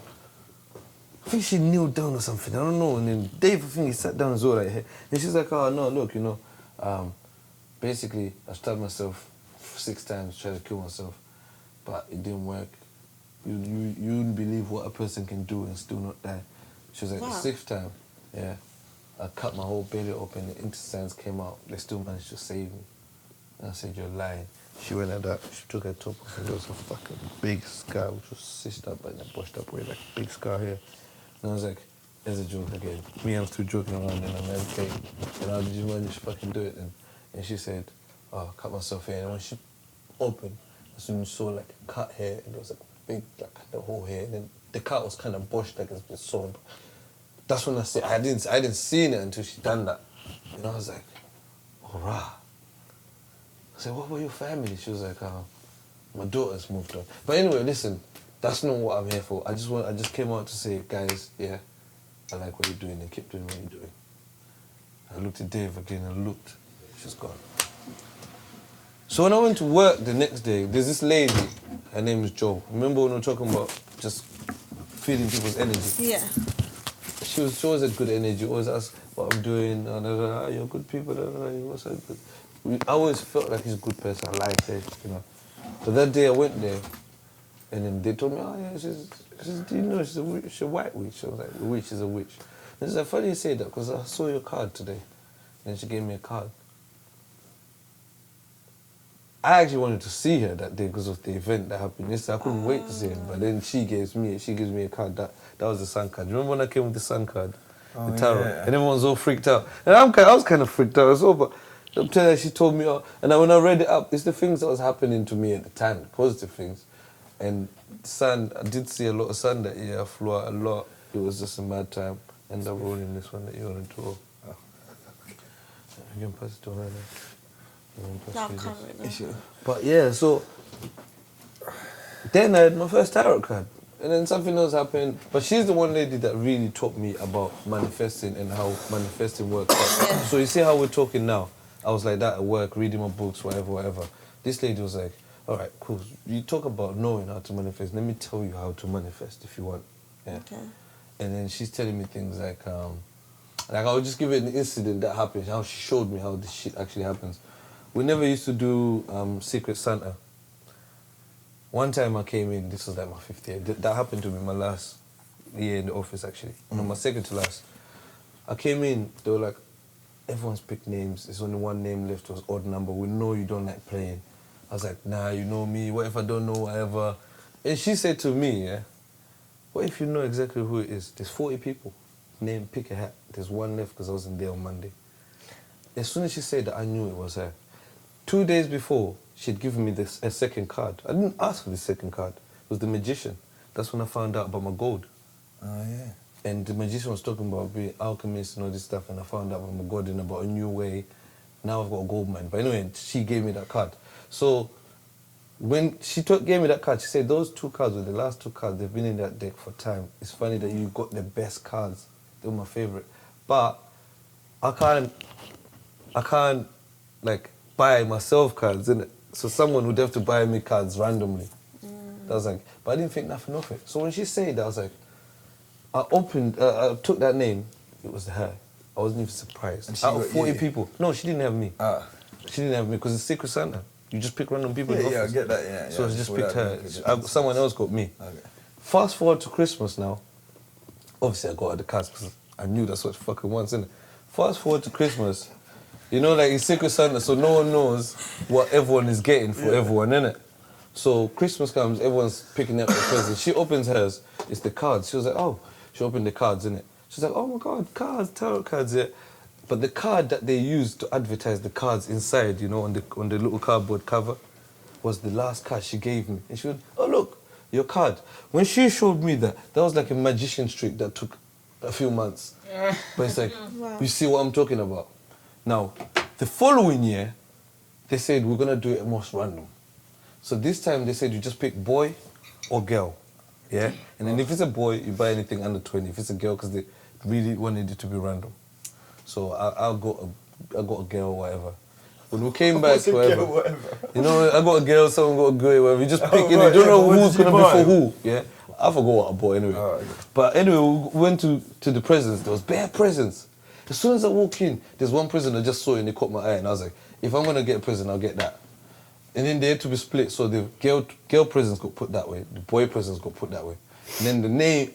I think she kneeled down or something, I don't know. And then Dave, I think he sat down as well, like, hey. And she's like, oh, no, look, you know, basically, I stabbed myself 6 times, tried to kill myself, but it didn't work. You wouldn't believe what a person can do and still not die. She was like, wow. The 6th time, yeah, I cut my whole belly open, the intestines came out, they still managed to save me. And I said, you're lying. She went like that, she took her top off, and there was a fucking big scar, which was stitched up and then bushed up way, like a big scar here. And I was like, there's a joke again. Me, I'm still joking around and I'm like, okay. And how did you manage to fucking do it then? And she said, oh, I cut myself here. And when she opened, I soon saw like a cut here and there was like a big, like the whole hair. And then the cut was kind of bushed like it's been sewn. That's when I said, I didn't see it until she done that. And I was like, oh, rah. I said, what about your family? She was like, my daughter's moved on. But anyway, listen, that's not what I'm here for. I just came out to say, guys, yeah, I like what you're doing and keep doing what you're doing. I looked at Dave again and looked. She's gone. So when I went to work the next day, there's this lady, her name is Jo. Remember when we were talking about just feeding people's energy? Yeah. She always had good energy, always asked what I'm doing, you're good people, what's that good? I always felt like he's a good person, I liked her, you know. But that day I went there, and then they told me, oh yeah, do you know she's a witch, she's a white witch? I was like, the witch is a witch. And she's like, funny you say that, because I saw your card today. And she gave me a card. I actually wanted to see her that day because of the event that happened yesterday. I couldn't wait to see her, but then she gives me a card. That was the sun card. Remember when I came with the sun card? Oh, the tarot? yeah. And everyone's all freaked out. And I was kind of freaked out as well, but I'm telling her, she told me, and when I read it up, it's the things that was happening to me at the time, the positive things. And sun, I did see a lot of sun that year. I flew out a lot. It was just a mad time. End up rolling this one that you want to draw. Oh. You can pass it to her now. No, I can't remember. But yeah, so then I had my first tarot card. And then something else happened. But she's the one lady that really taught me about manifesting and how manifesting works. So you see how we're talking now? I was like that at work, reading my books, whatever. This lady was like, all right, cool. You talk about knowing how to manifest. Let me tell you how to manifest if you want. Yeah. Okay. And then she's telling me things like I'll just give it an incident that happened, how she showed me how this shit actually happens. We never used to do Secret Santa. One time I came in, this was like my 5th year. That happened to be my last year in the office, actually. No, my second to last. I came in, they were like, everyone's picked names. There's only one name left. It was odd number. We know you don't like playing. I was like, nah, you know me. What if I don't know whatever? And she said to me, yeah, what if you know exactly who it is? There's 40 people. Name, pick a hat. There's one left because I wasn't there on Monday. As soon as she said that, I knew it was her. 2 days before, she'd given me a second card. I didn't ask for the second card. It was the magician. That's when I found out about my gold. Oh, yeah. And the magician was talking about being alchemist and all this stuff, and I found out about my god and about a new way. Now I've got a gold mine. But anyway, she gave me that card. So when she gave me that card, she said those 2 cards were the last 2 cards. They've been in that deck for time. It's funny that you got the best cards. They were my favorite. But I can't like buy myself cards, innit? So someone would have to buy me cards randomly. I was like, but I didn't think nothing of it. So when she said that, I was like, I took that name. It was her. I wasn't even surprised. Out of 40 people. No, she didn't have me. She didn't have me because it's Secret Santa. You just pick random people in the office. Yeah, I get that, yeah. So I just picked her. Someone else got me. Okay. Fast forward to Christmas now. Obviously, I got her the cards because I knew that's what she fucking wants, innit? Fast forward to Christmas. You know, like it's Secret Santa, so no one knows what everyone is getting for everyone, innit? So Christmas comes, everyone's picking up the presents. She opens hers, it's the cards. She was like, oh, she opened the cards, innit? She's like, oh my God, cards, tarot cards, yeah. But the card that they used to advertise the cards inside, you know, on the little cardboard cover, was the last card she gave me. And she went, oh look, your card. When she showed me that was like a magician's trick that took a few months. But it's like, you see what I'm talking about? Now, the following year, they said we're gonna do it most random. So this time they said you just pick boy or girl, yeah? And then if it's a boy, you buy anything under 20. If it's a girl, because they really wanted it to be random. So I got a girl or whatever. When we came back, whatever. You know, I got a girl, someone got a girl, whatever. You just pick it. You don't know who's gonna be for who, yeah? I forgot what I bought anyway. Okay. But anyway, we went to the presents. There was bare presents. As soon as I walk in, there's one present I just saw and it caught my eye, and I was like, if I'm gonna get a present, I'll get that. And then they had to be split, so the girl presents got put that way, the boy presents got put that way. And then the name,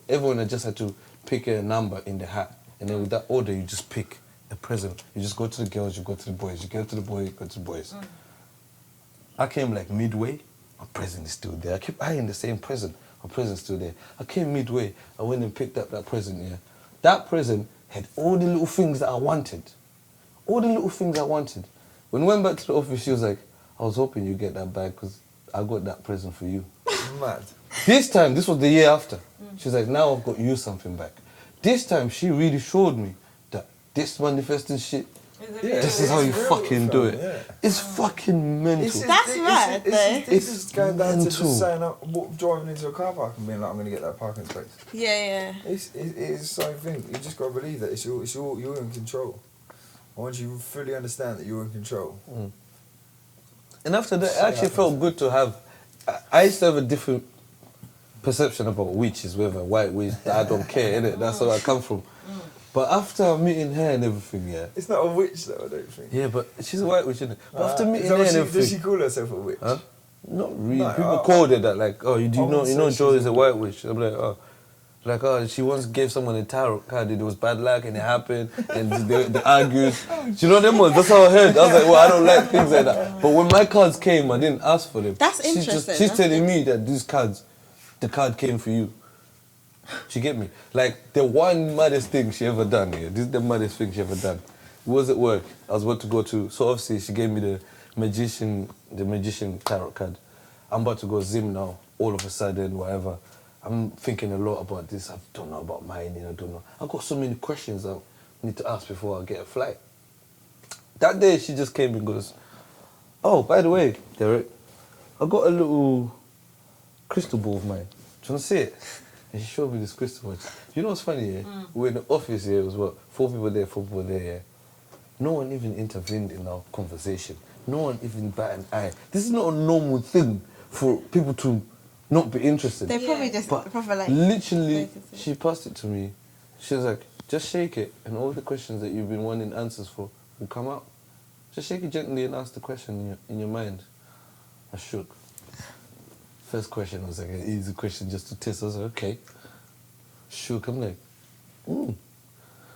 everyone just had to pick a number in the hat. And then with that order, you just pick a present. You just go to the girls, you go to the boys. You go to the boys, you go to the boys. I came like midway, my present is still there. I keep eyeing the same present, my present's still there. I came midway, I went and picked up that present, yeah. That present had all the little things that I wanted. All the little things I wanted. When we went back to the office, she was like, I was hoping you get that bag because I got that present for you. Mad. This time, this was the year after. She's like, now I've got you something back. This time, she really showed me that this manifesting shit, this is how you fucking do it. Yeah. It's fucking mental. That's mad, though. It's just going down to just saying, driving into a car park and being like, I'm going to get that parking space. Yeah. It's the same thing. You just got to believe that you're in control. Once you fully understand that you're in control. And after that, it actually felt good to have. I used to have a different perception about witches, whether white witch, I don't care, innit? That's where I come from. But after meeting her and everything, yeah. It's not a witch though, I don't think. Yeah, but she's a white witch, isn't it? But after meeting her and everything. Does she call herself a witch? Huh? Not really. No, People called her that, like, oh, you know Joy is a white witch. I'm like, oh. Like, oh, she once gave someone a tarot card and it was bad luck and it happened and they argued. Do you know them ones? That's how I heard. I was like, well, I don't like things like that. But when my cards came, I didn't ask for them. That's interesting. She's telling me that these cards, the card came for you. She get me? Like, the one maddest thing she ever done, yeah, this is the maddest thing she ever done. It was at work. I was about to go to, so obviously she gave me the magician tarot card. I'm about to go Zim now, all of a sudden, whatever. I'm thinking a lot about this. I don't know about mining, I don't know. I've got so many questions I need to ask before I get a flight. That day she just came and goes, oh, by the way, Derek, I got a little crystal ball of mine. Do you want to see it? And she showed me this crystal ball. You know what's funny, yeah? We're in the office here, it was what? 4 people there, yeah? No one even intervened in our conversation. No one even bat an eye. This is not a normal thing for people to not be interested. They probably just proper like... Literally, she passed it to me. She was like, just shake it and all the questions that you've been wanting answers for will come out. Just shake it gently and ask the question in your mind. I shook. First question was like an easy question just to test. I was like, okay. Shook, I'm like,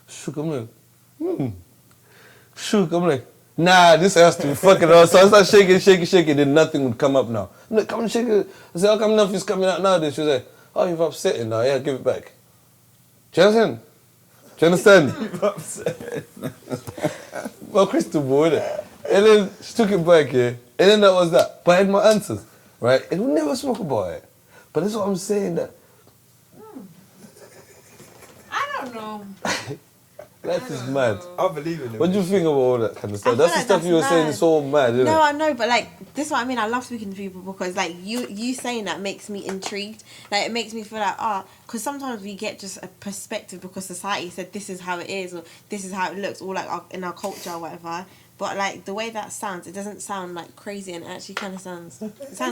Shook, I'm like, shook. I'm like, nah, this has to be fucking out. So I start shaking, then nothing would come up now. I'm like, come on, shake it. I said, how come nothing's coming out now? Then she was like, oh, you've upset it now. Yeah, give it back. Do you understand? Do you understand? You've upset. Well, crystal ball, innit? And then she took it back, yeah. And then that was that. But I had my answers, right? And we never spoke about it. But that's what I'm saying, that I don't know. life is mad. I believe in it. What do you think about all that kind of stuff? I That's feel the stuff like you were that's saying mad. is all mad, isn't No, it? I know, but like this is what I mean. I love speaking to people because like you saying that makes me intrigued. Like it makes me feel like because sometimes we get just a perspective because society said this is how it is or this is how it looks, or like in our culture or whatever. But like the way that sounds, it doesn't sound like crazy, and it actually kind of sounds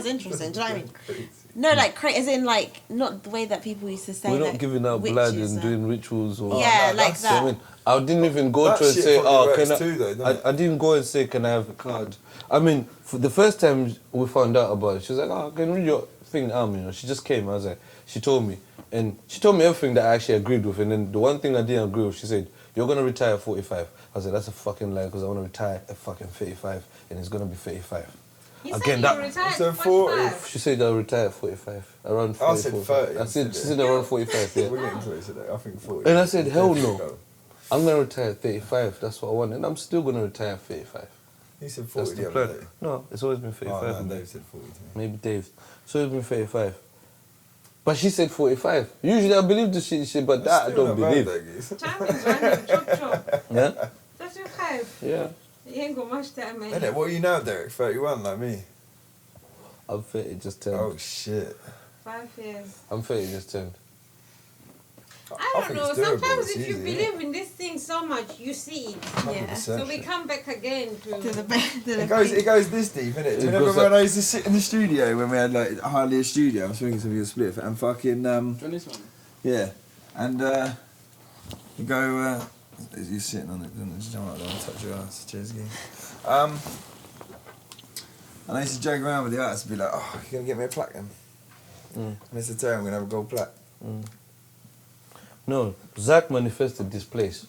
interesting. Do you know what I mean? No, like crazy, as in like not the way that people used to say. We're not like, giving out blood witches and doing rituals or... Yeah, no, like that's- You know that. what I mean? I didn't even go That to her and shit say, probably oh, works can I... too, though, doesn't it? I didn't go and say, can I have a card? I mean, for the first time we found out about it, she was like, oh, I can read your thing, you know. She just came, I was like, she told me. And she told me everything that I actually agreed with. And then the one thing I didn't agree with, she said, you're going to retire at 45. I said, that's a fucking lie, because I want to retire at fucking 35, and it's going to be 35. You Again, said that- you retired So at 45. She said I'll retire at 45, around 40. I said 30. I said, she said around 45, yeah. We're getting to it today. I think 40. And I said, hell no. I'm going to retire at 35, that's what I want. And I'm still going to retire at 35. You said That's 40 the the other plan. day. No, it's always been 35. Oh, no, with me. Dave said 40 to me. Maybe Dave. So it's been 35. But she said 45. Usually I believe the shit, but that I Still don't not bad, believe. though, geez. Time is running. Chop, chop. Yeah? 35. Yeah. You ain't got much time, man. Innit? What are you now, Derek? 31, like me? I'm 30 just turned. Oh, shit. 5 years. I'm 30 just turned. I don't think know. it's doable, Sometimes it's if you easy, believe in this thing so much, you see it. Yeah. So we come back again To the It goes this deep, innit? It Remember goes when up. I used to sit in the studio when we had like hardly a studio? I'm speaking to you split and fucking this one? yeah, and you go you're sitting on it, don't you? Just jump up there and touch your ass. Cheers, again. And I used to joke around with the artists and be like, "Oh, you're gonna get me a plaque then?" And I used to tell him I'm gonna have a gold plaque. No, Zach manifested this place.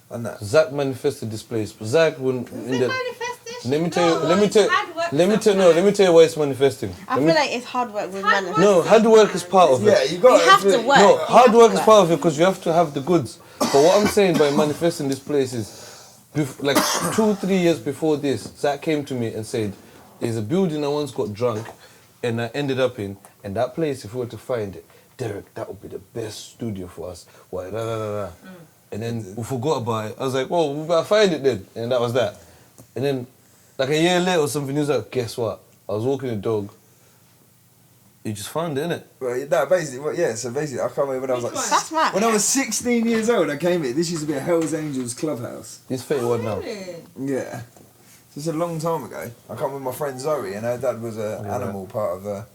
And that. Zach manifested this place. Zach, when Is in it the... manifestation? Let me tell you, No, let me it's tell hard work let me tell sometimes. you why it's manifesting. I Let feel me- like it's hard work with Hard men. work. No, hard work is part of it. Yeah, you got. You have to work. No, You hard have to work is work. part of it because you have to have the goods. But what I'm saying by manifesting this place is, like 2-3 years before this, Zach came to me and said, there's a building I once got drunk and I ended up in, and that place, if we were to find it, Derek, that would be the best studio for us. Why, da, da, da, da. And then we forgot about it. I was like, well, we better find it then. And that was that. And then, like a year later or something, he was like, guess what? I was walking the dog. You just found it, innit? Well, no, basically, well, yeah. So basically, I can't remember when I was Which like. one? That's mad. When I was 16 years old, I came here. This used to be a Hell's Angels clubhouse. He's 31 now. Really? Yeah. So it's a long time ago. I come with my friend Zoe, and her dad was an animal part of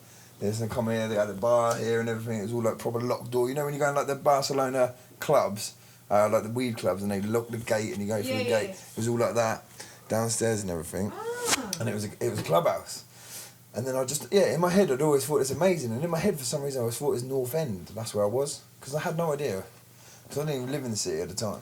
this. And come here, they had a bar here and everything. It was all like proper locked door. You know when you go in like the Barcelona clubs, like the weed clubs, and they lock the gate and you go through the Yeah, gate. yeah. It was all like that, downstairs and everything. Ah. And it was a clubhouse. And then I just, in my head I'd always thought it's amazing. And in my head for some reason I always thought it was North End. That's where I was. Because I had no idea. Because I didn't even live in the city at the time.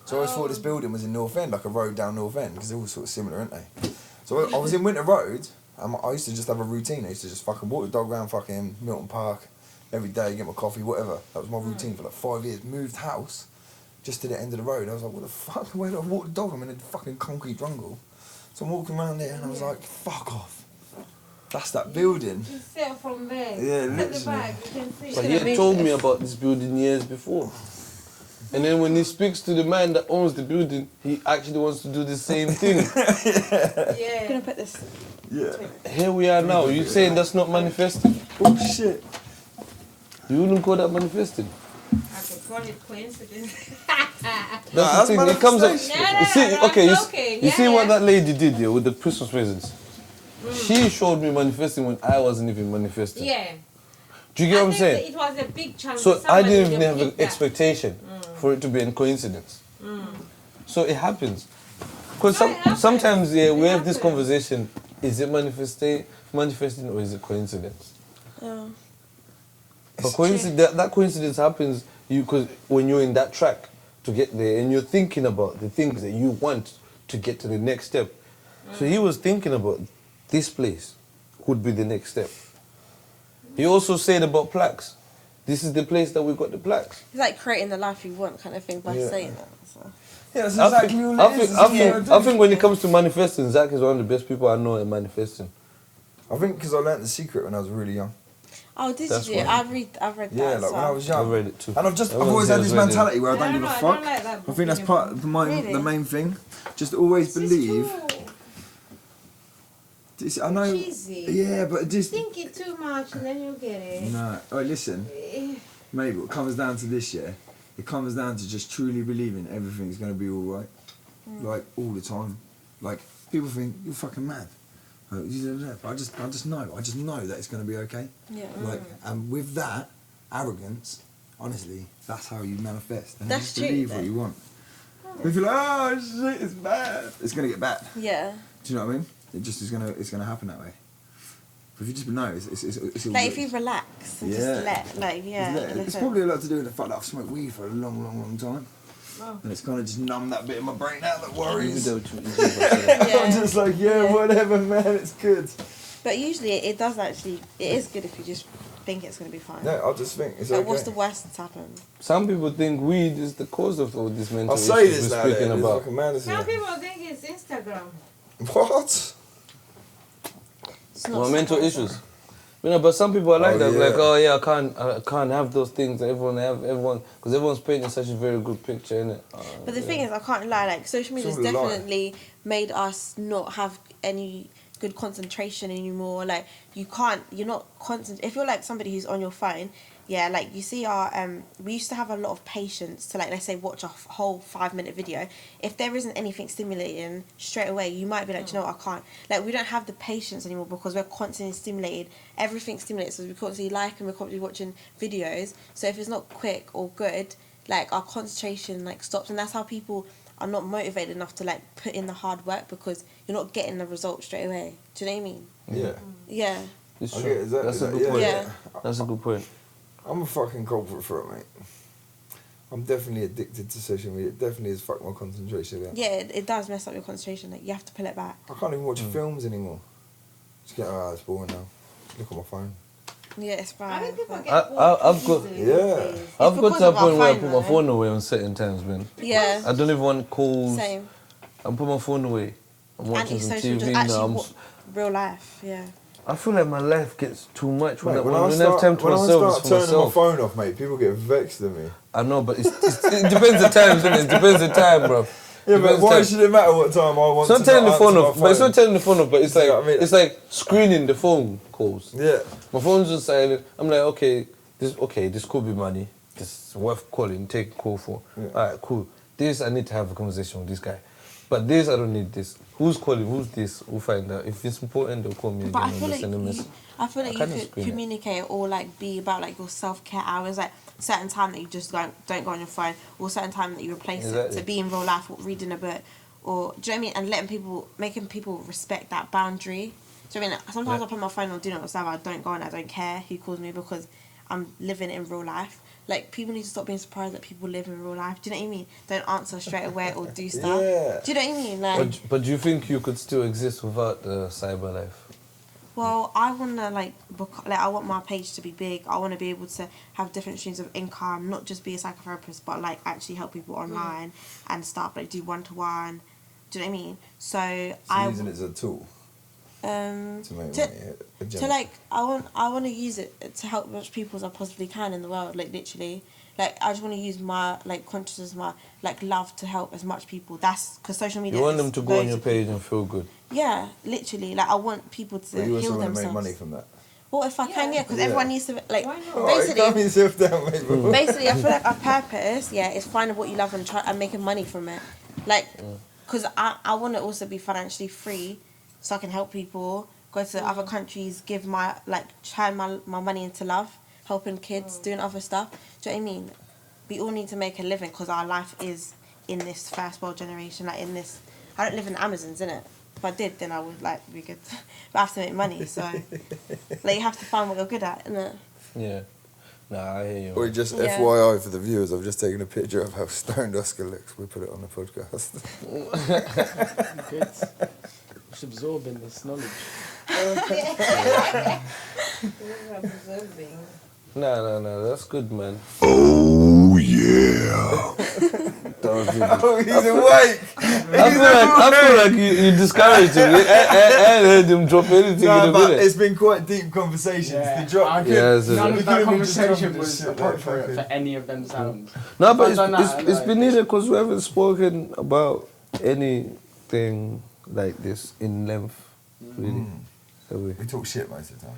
So I always thought this building was in North End, like a road down North End. Because they're all sort of similar, aren't they? So I was in Winter Road. And I used to just have a routine. I used to just fucking walk the dog around fucking Milton Park every day, get my coffee, whatever. That was my routine for like 5 years. Moved house just to the end of the road. I was like, what the fuck? Where do I walk the dog? I'm in a fucking concrete jungle. So I'm walking around there and I was like, fuck off. That's that building. You sail from there. Yeah, At the literally. back, you can see. But he had told me about this building years before. And then when he speaks to the man that owns the building, he actually wants to do the same thing. I'm Yeah. gonna put this. Yeah. Here we are now. You saying that's not manifesting? Oh shit. You wouldn't call that manifesting. I could call it coincidence. That's that's the thing. It comes up. manifestation. No, no, You see, no, okay, I'm you, joking. you see Yeah, what yeah. that lady did here with the Christmas presents? She showed me manifesting when I wasn't even manifesting. Yeah. Do you get I what I'm think saying? that it was a big chance. So that I somebody didn't would even have an pick that. expectation for it to be a coincidence. So it happens. Because No, it happens. sometimes we It have this happens. conversation, is it manifesting or is it coincidence? But that coincidence happens because when you're in that track. to get there, and you're thinking about the things that you want to get to the next step. So he was thinking about this place could be the next step. He also said about plaques. This is the place that we got the plaques. It's like creating the life you want kind of thing by saying that. So. Yeah, that's exactly all it is. I think when it comes to manifesting, Zach is one of the best people I know at manifesting. I think because I learnt the secret when I was really young. Oh, did That's you? why. I've read Yeah, that. like as when I well. was young. I read it too. And I've Everyone always had says this read it. mentality where I don't I give don't a know, I fuck. don't like that I think that's part of Really? the main thing. Just always This is believe. too I know. cheesy. Yeah, but just. Think it too much and then you get it. No. Oh, listen. Mate, what comes down to this, yeah? It comes down to just truly believing everything's going to be alright. Like, all the time. Like, people think, you're fucking mad. Like, but I just know that it's going to be okay. Yeah. Like, and with that, arrogance, honestly, that's how you manifest. And That's just true, believe what though. you want. If you're like, oh shit, it's bad, it's going to get bad. Yeah. Do you know what I mean? It just is it's gonna happen that way. But if you just know, it's all Like good. if you relax and Yeah. just let, It's probably a lot to do with the fact that I've smoked weed for a long time. Oh. And it's kind of just numbed that bit of my brain out that worries. Yeah. I'm just like, whatever, man, it's good. But usually it does actually, it is good if you just think it's going to be fine. No, I just think it's Like okay. what's the worst that's happened? Some people think weed is the cause of all this mental I'll say issues this we're now, speaking it's about. fucking madness. Some people think it's Instagram. What? It's not Well, mental surprising. issues. You know, but some people are like Oh, that. yeah. Like, oh yeah, I can't have those things. Everyone, because everyone's painting such a very good picture, innit? But the thing is, I can't lie, like, social media's It's all a lie. definitely made us not have any good concentration anymore. Like, you're not constant. If you're like somebody who's on your phone, yeah, like, you see we used to have a lot of patience to, like, let's say, watch a whole 5-minute video. If there isn't anything stimulating straight away, you might be like, do you know what, I can't. Like, we don't have the patience anymore because we're constantly stimulated. Everything stimulates us. We're constantly liking, we're constantly watching videos. So if it's not quick or good, like, our concentration, like, stops. And that's how people are not motivated enough to, like, put in the hard work because you're not getting the result straight away. Do you know what I mean? Yeah. Yeah. It's Okay, true. is that- That's is a that- good yeah, point. yeah. That's a good point. I'm a fucking culprit for it, mate. I'm definitely addicted to social media. It definitely has fucked my concentration away. Yeah, it does mess up your concentration. Like, you have to pull it back. I can't even watch films anymore. Just get, it's boring now. Just look at my phone. Yeah, it's I fine. think people get I've got- easily Yeah. these days. I've got because to a of our point where I phone, put though. my phone away on certain times, man. Yeah. I don't even want calls. Same. I put my phone away. I'm watching some Antisocial, TV just now. actually real life. Yeah. I feel like my life gets too much when, Mate, when I have time to when I myself. start It's for turning my myself. phone off, mate, people get vexed at me. I know, but it depends the time, isn't it? It depends the time, bro. Yeah, but Depends why the should it matter what time I want It's to not turning the answer phone my off, but it's not turning the phone off. But it's You like know what I mean? it's like screening the phone calls. Yeah. My phone's just silent. I'm like, okay, this could be money. This is worth calling, take a call for. Yeah. Alright, cool. This I need to have a conversation with this guy. But this I don't need this. Who's calling? Who's this? We'll find out. If it's important, they'll call me But I again feel and like send a message. you kinda could screen it. communicate or like be about like your self-care hours, like certain time that you just don't go on your phone, or certain time that you replace it Exactly. to be in real life or reading a book, or do you know what I mean? And making people respect that boundary. Do you know what I mean? Sometimes Yeah. I put my phone on do not disturb. I don't go on. I don't care who calls me because I'm living in real life. Like, people need to stop being surprised that people live in real life. Do you know what I mean? Don't answer straight away or do stuff. Yeah. Do you know what I mean? Like, But do you think you could still exist without the cyber life? well, I wanna I want my page to be big. I wanna be able to have different streams of income, not just be a psychotherapist, but like actually help people online and stuff. Like do 1-to-1. Do you know what I mean? So Using it as a tool to to make money. to like I want to use it to help as much people as I possibly can in the world. Like literally, like I just want to use my like consciousness, my like love to help as much people. That's because social media. You want is them to go on loads your of page and feel good. Yeah, literally. Like I want people to But you also heal want to themselves. make money from that. Well, if I can, yeah, because Yeah. everyone needs to like Why not? Alright, basically. calm yourself down, mate. bro. Basically, I feel like our purpose, yeah, is finding what you love and try and making money from it. Like, because I want to also be financially free, so I can help people, go to other countries, give turn my money into love, helping kids, doing other stuff. Do you know what I mean? We all need to make a living because our life is in this first world generation. Like in this, I don't live in the Amazons, innit? If I did, then I would like be good. But I have to make money, so like you have to find what you're good at, innit? Yeah. Nah, I hear you. Or just Yeah. FYI for the viewers, I've just taken a picture of how stoned Oscar looks. We'll put it on the podcast. Good. Just absorbing this knowledge. Observing. Nah, that's good, man. Oh, yeah. That was really Oh, he's awake. I feel like you discouraged him. I heard him drop anything No, in a but minute. it's been quite deep conversations. Yeah. He dropped. I we could- Yeah, it's a- None we of that couldn't have just conversation jumped was this shit, appropriate like, for any of them sounds. No, but I've done that, it's like- been needed because we haven't spoken about anything like this in length, really. So We talk shit most of the time.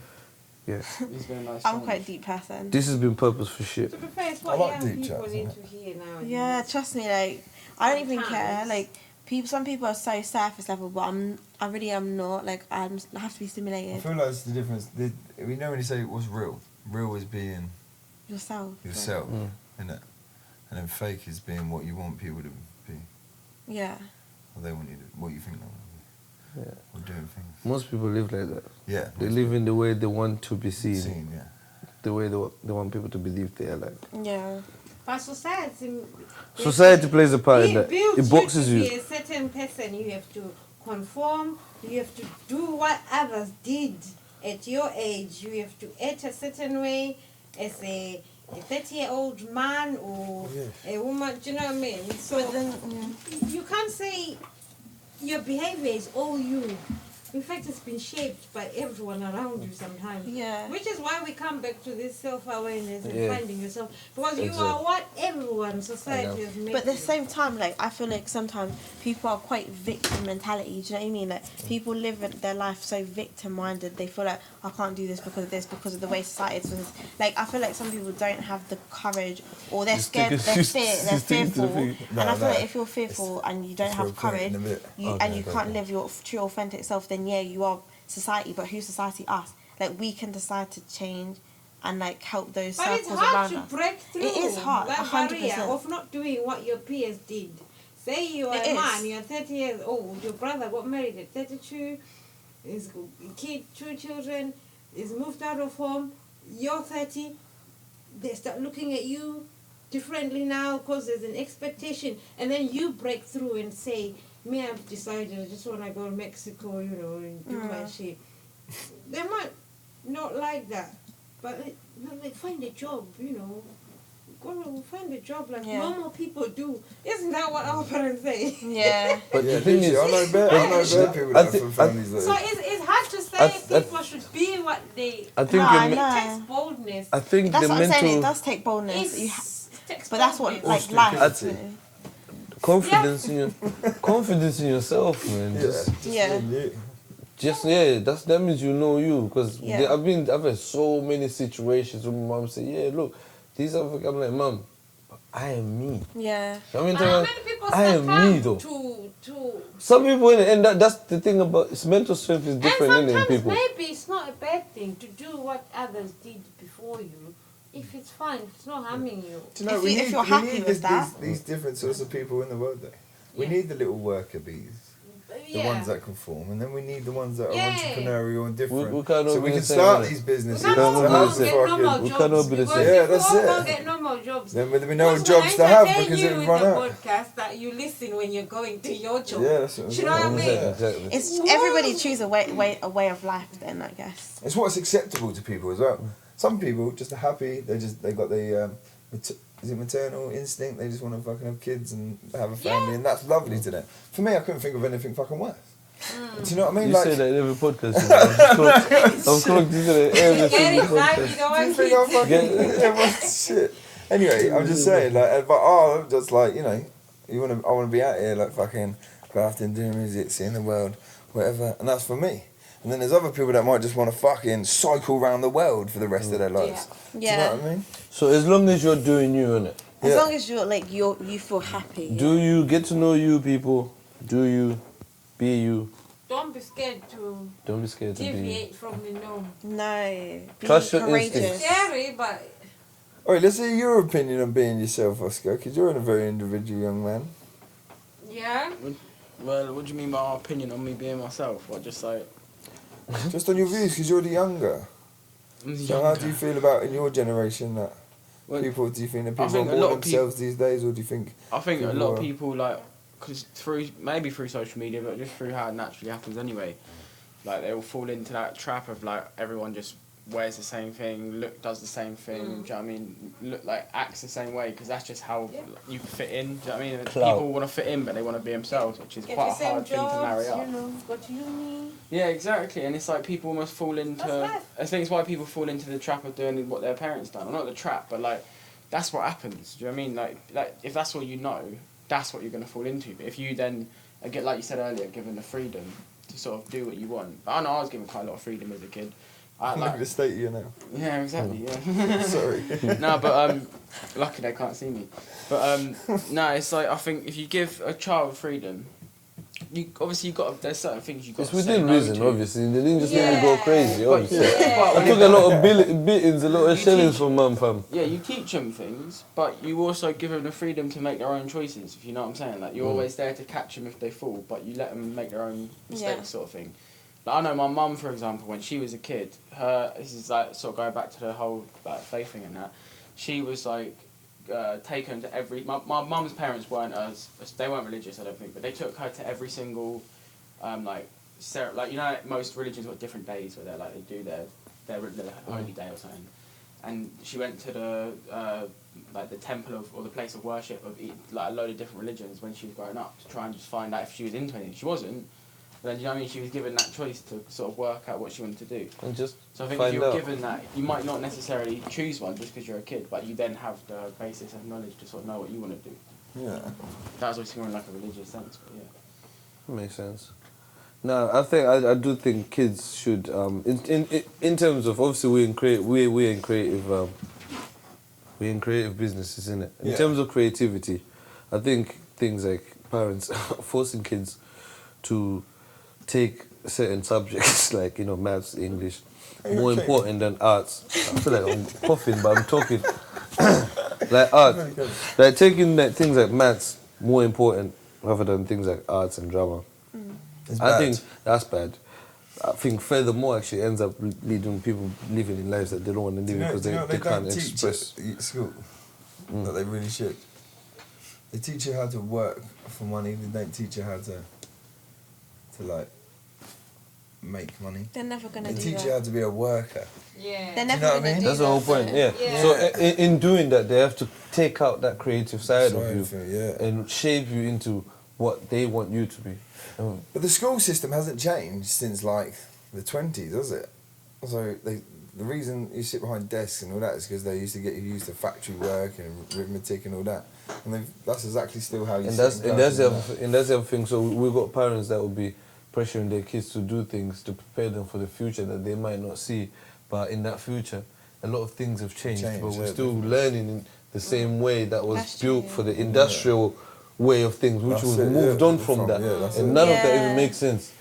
yeah, He's been a nice I'm friend. quite a deep person. this has been purpose for shit. To be fair, it's I what like young deep people chats, need innit? to hear now. Yeah, trust me, like I don't even care. Sometimes. Like some people are so surface level, but I really am not. Like I have to be I stimulated. feel like it's the difference. We don't really say what's real. Real is being Yourself. yourself, innit? And then fake is being what you want people to be. Yeah. Or they want you to, what you think they want to be. Yeah. Or doing things. Most people live like that. Yeah. They live in the way they want to be seen, yeah. the way they want people to believe they are like. Yeah. But society. Society plays a part in that. builds It boxes you. To you. be a certain person, you have to conform. You have to do what others did at your age. You have to act a certain way as a 30-year-old man or a woman. Do you know what I mean? So But then, yeah. you can't say your behavior is all you. In fact, it's been shaped by everyone around you sometimes. Yeah. Which is why we come back to this self-awareness and Yeah. finding yourself. Because you Exactly. are what everyone society has made But at the you. same time, like I feel like sometimes people are quite victim mentality. Do you know what I mean? Like people live their life so victim minded. They feel like I can't do this because of this, because of the way society is. Because, like I feel like some people don't have the courage, or they're Just scared. stick it- They're just they're stick it to the fearful. thing. And I No, feel no. like if you're fearful and you don't It's have your point courage, in a bit. and you Okay, can't okay. live your true authentic self, then yeah, you are society. But who's society? Us. Like we can decide to change and like help those But it's circles hard around to us. break through It is hard, that 100%. barrier of not doing what your peers did. Say you are It a is. man, you're 30 years old, your brother got married at 32, he's got two children, he's moved out of home, you're 30, they start looking at you differently now because there's an expectation, and then you break through and say, me, I've decided I just want to go to Mexico, you know, and do my shit. They might not like that, but like find a job, you know. Go to find a job like Yeah. normal people do. Isn't that what our parents say? Yeah. But Yeah, the thing is, I know better people I that are thi- from families like So this. it's hard to say I- people should be what they. I think No, your I me- know. It takes boldness. I think That's the what I'm saying. It mental does take boldness. It takes But that's what boldness. like life. stupidity. confidence in your confidence in yourself, man. Yeah. Just that means you know you, because Yeah. I've had so many situations where my mom say, yeah, look, these are. I'm like, mom, but I am me. Yeah. I mean, But how many people I am me though. to Some people, and that's the thing about it's mental strength is different and in sometimes people. maybe it's not a bad thing to do what others did before you. If it's fine, if it's not harming you. Do you know, If you're happy with that. these different sorts of people in the world, though. We Yeah. need the little worker bees, the Yeah. ones that conform, and then we need the ones that are Yeah. entrepreneurial and different. We can't all so be we the can same, start innit? these We businesses. can't can't all all go be the get same. normal We jobs. can't all be the because same. Yeah, if we that's all it. go get normal jobs. Then there'll be no Because jobs when to I have entertain because you it'll with run the out. podcast that you listen when you're going to your job. Yeah, that's what Do you know what I mean? Exactly. It's everybody choose a way of life. Then I guess. It's what's acceptable to people as well. Some people just are happy. They got the is it maternal instinct? They just want to fucking have kids and have a family, and that's lovely to them. For me, I couldn't think of anything fucking worse. Do you know what I mean? You Like, say that in every podcast. You know. I've clocked this in every Get single excited, podcast. don't do you want think I'm kids. fucking everyone's shit? Anyway, I'm just saying, like, but I'm just like, you know, I want to be out here, like, fucking crafting, doing music, seeing the world, whatever, and that's for me. And then there's other people that might just want to fucking cycle around the world for the rest of their lives. Yeah. Do you know what I mean? So as long as you're doing you, innit? As Yeah. long as you're like you feel happy. Do you get to know you, people? Do you be you? Don't be scared to Don't be scared to be you. deviate from the norm. No. Be Trust your courageous. instincts. Scary, but Alright, let's hear your opinion on being yourself, Oscar, because you're a very individual young man. yeah. Well, what do you mean by my opinion on me being myself? What, just like... Just on your views, because you're the younger. I'm So how do you feel about in your generation that Well, People, do you think that I people think are a more lot of themselves these days, or do you think? I think a people lot of are- people like, because maybe through social media, but just through how it naturally happens anyway, like they will fall into that trap of like everyone just wears the same thing, does the same thing. Do you know what I mean? Acts the same way because that's just how you fit in. Do you know what I mean? Clout. People want to fit in, but they want to be themselves, which is Get quite the a same hard thing to marry jobs, up. you know, go to uni. Yeah, exactly, and it's like people almost fall into. That's life. I think it's why people fall into the trap of doing what their parents done. Well, not the trap, but like that's what happens. Do you know what I mean? Like if that's all you know, that's what you're going to fall into. But if you then get, like you said earlier, given the freedom to sort of do what you want. But I know I was given quite a lot of freedom as a kid. Look at the state you're now. Yeah, exactly. Yeah. Sorry. No, but lucky they can't see me. But no, it's like I think if you give a child freedom, there's certain things you got. It's within reason, obviously. They didn't just let me go crazy, But, obviously. but I took a lot of beatings, a lot of shillings teach- from mum, fam. yeah, you teach them things, but you also give them the freedom to make their own choices. If you know what I'm saying, like you're always there to catch them if they fall, but you let them make their own mistakes, sort of thing. Like, I know my mum, for example, when she was a kid, this is like sort of going back to the whole like faith thing and that. She was like taken to every. My mum's parents weren't they weren't religious, I don't think, but they took her to every single like you know, like most religions got different days where they do their holy day or something. And she went to the like the temple or the place of worship of like a load of different religions when she was growing up to try and just find out if she was into anything. She wasn't. But then, you know what I mean? She was given that choice to sort of work out what she wanted to do. And just So I think if you're given that, you might not necessarily choose one just because you're a kid, but you then have the basis of knowledge to sort of know what you want to do. Yeah. That's obviously more in like a religious sense, but yeah. Makes sense. No, I do think kids should in terms of obviously we're in creative businesses, innit? In terms of creativity, I think things like parents forcing kids to take certain subjects like, you know, maths, English, more important than arts. I feel like I'm coughing, but I'm talking like art. Like taking like things like maths more important rather than things like arts and drama. I think that's bad. I think furthermore actually ends up leading people living in lives that they don't want to live because they can't express. At school that they really should. They teach you how to work for money. They don't teach you how to like make money. They're never gonna do They that. teach you how to be a worker. Yeah. They're Do you never know what I gonna mean? do That's the that. whole point, yeah. Yeah. So in doing that, they have to take out that creative side of you Yeah. and shape you into what they want you to be. But the school system hasn't changed since like the 20s, has it? So the reason you sit behind desks and all that is because they used to get you used to factory work and arithmetic and all that, and that's exactly still how you. And that's the other thing. So we've got parents that will be pressuring their kids to do things to prepare them for the future that they might not see, but in that future, a lot of things have changed. But we're still learning in the same way that was That's built true. for the industrial way of things, which That's was it, moved yeah. on from that, and none of that even makes sense.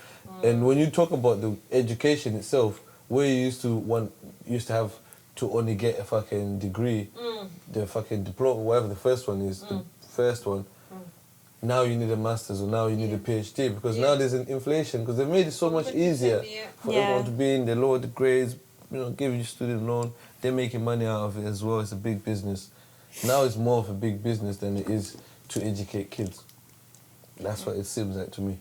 And when you talk about the education itself, where you used to have to only get a fucking degree, the fucking diploma, whatever the first one is, the first one. Now you need a master's or now you need a PhD because now there's an inflation because they've made it so much easier for everyone to be in. They lower the grades, you know, give you student loan. They're making money out of it as well. It's a big business. Now it's more of a big business than it is to educate kids. That's what it seems like to me.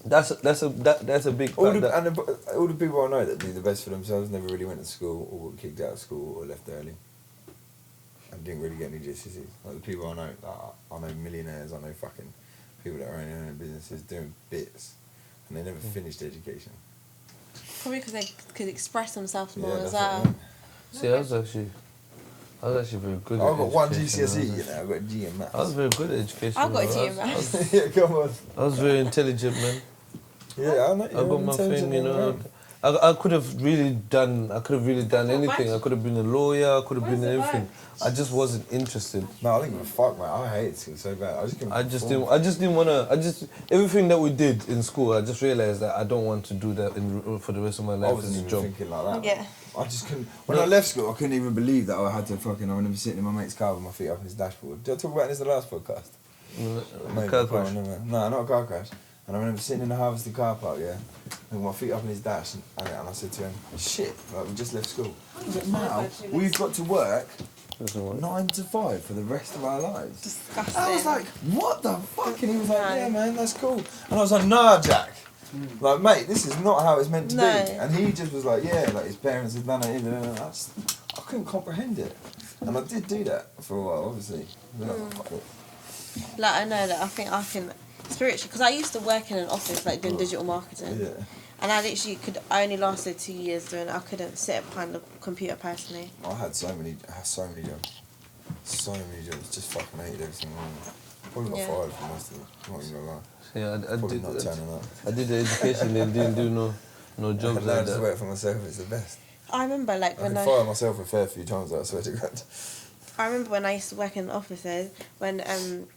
That's a big All part. all the people I know that do the best for themselves never really went to school or got kicked out of school or left early and didn't really get any GCSEs. Like the people I know, I know millionaires, I know fucking people that are owning their own businesses doing bits and they never finished education. Probably because they could express themselves more Yeah, as that's well. See, I was actually very good at I've got one education. GCSE, you know, I've got a G in maths. I was very good at education. I've got a bro. G in maths. Yeah, come on. I was very intelligent, man. Yeah, I know. I got my thing, you know. I could have really done anything. I could have been a lawyer. I could have been anything. I just wasn't interested. No, I think we're fucked, mate. I hate school so bad. I just didn't want to. Everything that we did in school, I just realized that I don't want to do that for the rest of my I life wasn't as a even job. thinking like that. Yeah. I just couldn't. When I left school, I couldn't even believe that I had to fucking. I remember sitting in my mate's car with my feet up his dashboard. Did I talk about this in the last podcast? Car crash. No, not a car crash. And I remember sitting in the Harvested car park, yeah, with my feet up in his dash, and I said to him, shit, like, we just left school. I was like, now, we've got to work 9 to 5 for the rest of our lives. Disgusting. I was like, what the fuck? And he was like, yeah, man, that's cool. And I was like, nah, Jack. Like, mate, this is not how it's meant to be. And he just was like, yeah, like his parents had done it. I couldn't comprehend it. And I did do that for a while, obviously. Like, I know that I think spiritually, because I used to work in an office, like, doing digital marketing. Yeah. And I literally I only lasted 2 years doing it. I couldn't sit behind the computer personally. I had so many jobs. So many jobs. Just fucking hated every single one. Probably got fired for most of it. Not even gonna lie. Yeah, Probably not turning up. I did the education and didn't do no jobs I like just that. work for myself. It's the best. I remember, like, I can fire myself a fair few times, I swear to God. I remember when I used to work in offices, when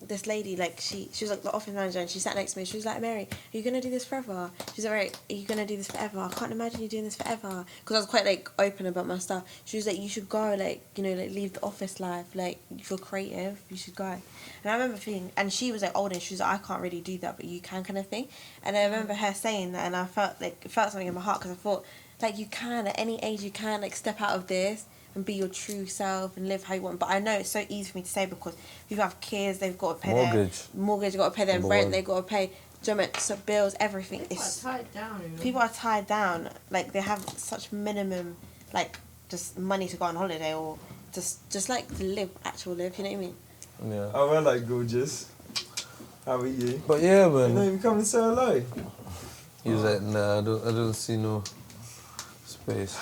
this lady, like, she was like the office manager, and she sat next to me. She was like, Mary, are you going to do this forever? She's like, Mary, are you going to do this forever? I can't imagine you doing this forever. Because I was quite, like, open about my stuff. She was like, you should go, like, you know, like, leave the office life. Like, if you're creative, you should go. And I remember thinking, and she was, like, older, and she was like, I can't really do that, but you can, kind of thing. And I remember her saying that, and I felt something in my heart, because I thought, like, you can, at any age, you can, like, step out of this and be your true self and live how you want. But I know it's so easy for me to say, because people have kids, they've got to pay their mortgage, they've got to pay their rent, they've got to pay so bills, everything. People are tied down. You know? People are tied down. Like, they have such minimum, like, just money to go on holiday, or just like to live, you know what I mean? Yeah. Oh, well, like, gorgeous. How are you? But yeah, man. You know, you come to say hello. He was like, nah, I don't see no space.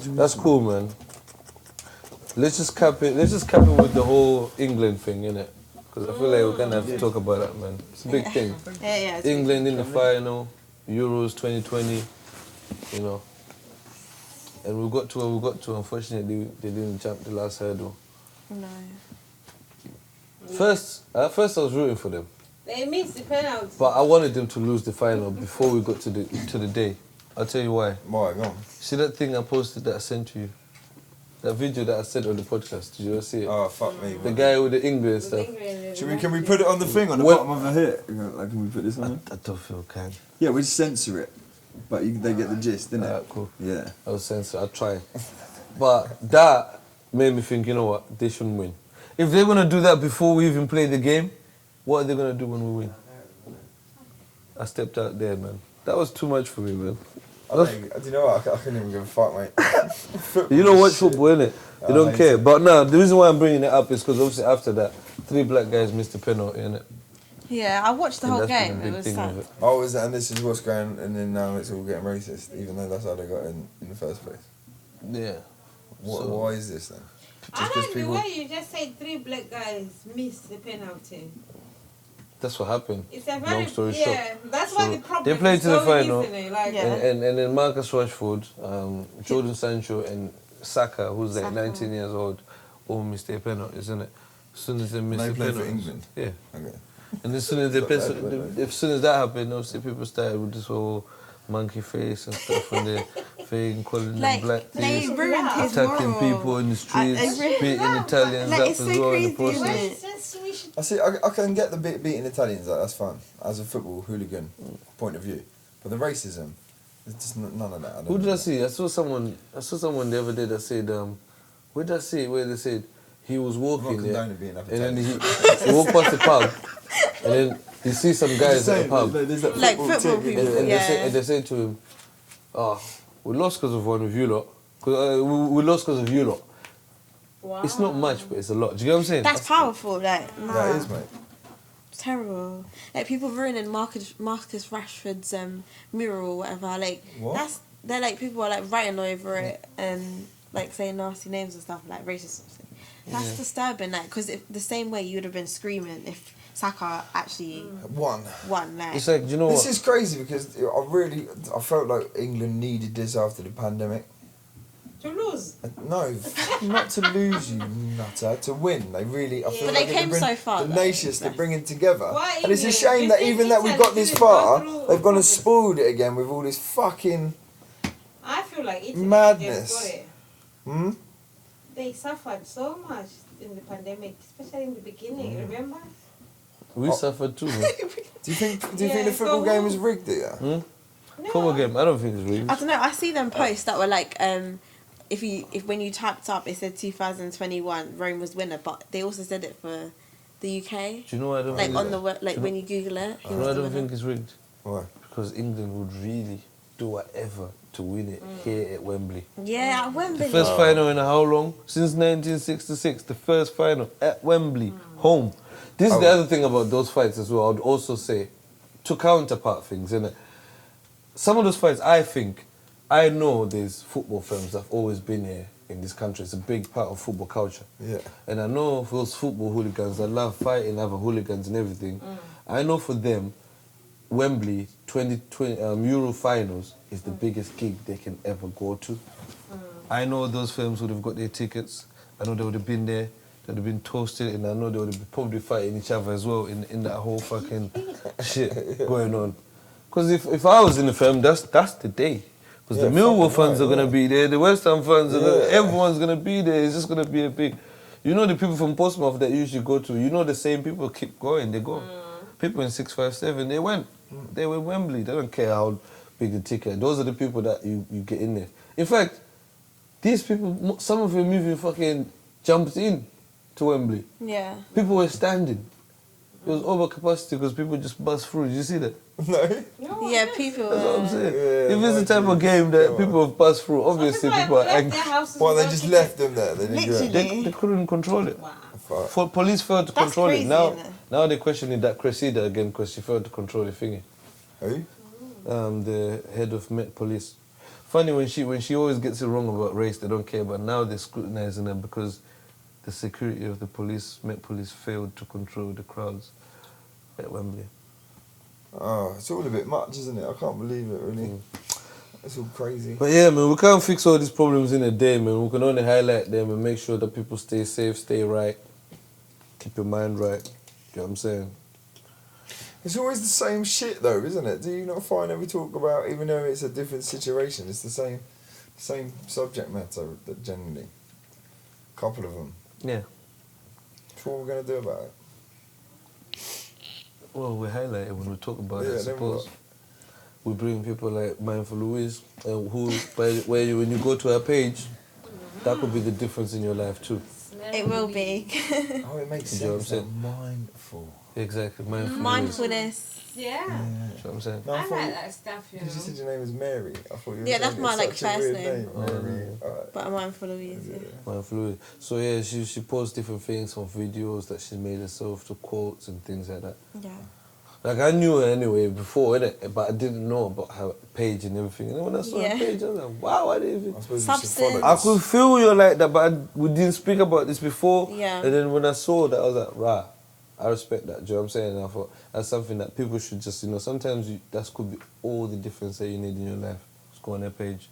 That's cool, man. Let's just cap it with the whole England thing, innit? Because I feel like we're gonna have to talk about that, man. It's a big thing. Yeah. England in the final, Euros 2020, you know. And we got to where we got to. Unfortunately, they didn't jump the last hurdle. No. First I was rooting for them. They missed the penalty. But I wanted them to lose the final before we got to the day. I'll tell you why. Why, go on. See that thing I posted that I sent you? That video that I sent on the podcast, did you ever see it? Oh, fuck me. The guy with the English stuff. Can we put it on the thing on the bottom of the hit? Like, can we put this on there? I don't feel can. Yeah, we censor it. But they get the gist, didn't it? Alright, cool. Yeah. I'll censor, I'll try. But that made me think, you know what, they shouldn't win. If they're going to do that before we even play the game, what are they going to do when we win? I stepped out there, man. That was too much for me, man. Do you know what? I couldn't even give a fuck, mate. You don't watch football, innit? You don't care. It. But no, the reason why I'm bringing it up is because obviously after that, 3 black guys missed the penalty, innit? Yeah, I watched the whole game. It was sad. Oh, is that? And this is what's going, and then now it's all getting racist, even though that's how they got in the first place. Yeah. Why is this then? I don't know why you just said 3 black guys missed the penalty. That's what happened. It's a very, long story short. That's why the problem they played to the final, and then Marcus Rashford, Jordan Sancho, and Saka, who's like 19 years old, all missed their penalties, isn't it? As soon as they missed the penalties, for England. Yeah. Okay. And as soon as that happened, obviously people started with this whole monkey face and stuff, and they're fake calling them black They things, ruined his attacking moral. people in the streets, beating Italians Like, up it's as so well in the crazy, process. isn't it? I see. I can get the beating Italians. Like, that's fine as a football hooligan point of view, but the racism, it's just none of that. Who did I see? I saw someone the other day that said, where did I see it? Where they said he was walking there, and then he walked past the pub, and then you see some guys at the pub, Like football people, and they say to him, "Oh, we lost because of one of you lot. We lost because of you lot." Wow. It's not much, but it's a lot. Do you get what I'm saying? That's powerful. Like, nah. That is, mate. It's terrible. Like, people ruining Marcus Rashford's mural or whatever. Like, What? they're like, people are like writing over it and like saying nasty names and stuff, like racist and stuff. That's disturbing. Like, because the same way you would have been screaming if Saka actually won. Like, it's like, do you know this what? is crazy because I felt like England needed this after the pandemic. To lose? No, not to lose, you nutter. To win. They really. I feel But like they came so far. The nations they're bringing together, Why and it's a England? shame that even that we got this Italy far, didn't go through they've gone and this. spoiled it again with all this fucking. I feel like Italy Madness. just got it. Hmm. They suffered so much in the pandemic, especially in the beginning, remember? We suffered too, man. Do you think the Yeah, football so game who- is rigged here? No. Football game, I don't think it's rigged. I don't know. I see them posts that were like, if when you typed up, it said 2021 Rome was winner, but they also said it for the UK. Do you know why I don't Like think on the Do you when you Google it, know why I don't think it. it's rigged? Why? Because England would really do whatever to win it here at Wembley. Yeah, at Wembley. The first final in how long? Since 1966, the first final at Wembley, home. This is the other thing about those fights as well. I would also say, to counterpart things, innit? Some of those fights, I know there's football films that have always been here in this country. It's a big part of football culture. Yeah. And I know for those football hooligans that love fighting other hooligans and everything, I know for them, Wembley 2020 Euro finals is the biggest gig they can ever go to. I know those films would have got their tickets. I know they would have been there. They would have been toasted, and I know they would have probably fighting each other as well in that whole fucking shit going on. Because if I was in the film, that's the day. Because the Millwall fans are gonna be there, the West Ham fans are gonna, everyone's gonna be there. It's just gonna be a big. You know the people from Portsmouth that you usually go to. You know the same people keep going. They go. People in 657, they went. They were Wembley. They don't care how big the ticket. Those are the people that you get in there. In fact, these people, some of them even fucking jumped in to Wembley. Yeah. People were standing. It was over capacity because people just buzzed through. Did you see that? No. Yeah, people. That's what I'm saying. Yeah, if it's the type of game that people have buzzed through, obviously people are angry. Well, they just left them there. They didn't do it. They couldn't control it. Fuck. For police failed to That's control crazy, it. Now, isn't it? now they're questioning that Cressida again because she failed to control the thingy. Who? The head of Met Police. Funny when she always gets it wrong about race, they don't care. But now they're scrutinizing her because the security of the police, Met Police, failed to control the crowds at Wembley. Oh, it's all a bit much, isn't it? I can't believe it, really. It's all crazy. But yeah, man, we can't fix all these problems in a day, man. We can only highlight them and make sure that people stay safe, stay right, keep your mind right. You know what I'm saying? It's always the same shit, though, isn't it? Do you not find that we talk about, even though it's a different situation, it's the same subject matter that generally? A couple of them. Yeah. So what we're going to do about it? Well, we highlight it when we talk about it, I then suppose. what? We bring people like Mindful Louise, when you go to her page, that could be the difference in your life too. It will be. Oh, it makes You know what I'm sense. saying? Mindful. Exactly, Mindful Louise. Mindfulness. Yeah. You know what I'm saying? No, I thought like you- that stuff, you You just know. said your name was Mary. I thought you were Yeah, that's saying my, it's like, such a first weird name. Mary. Alright. But I'm mindful of you. Yeah. Mindful Louise. So yeah, she posts different things from videos that she made herself to quotes and things like that. Yeah. Like I knew her anyway before, innit? But I didn't know about her page and everything. And then when I saw Yeah. her page, I was like, wow, I didn't even... I suppose you should Substance. follow I this. could feel you like that, but we didn't speak about this before. Yeah. And then when I saw that, I was like, rah, I respect that. Do you know what I'm saying? And I thought that's something that people should just, sometimes that could be all the difference that you need in your life. Just go on their page,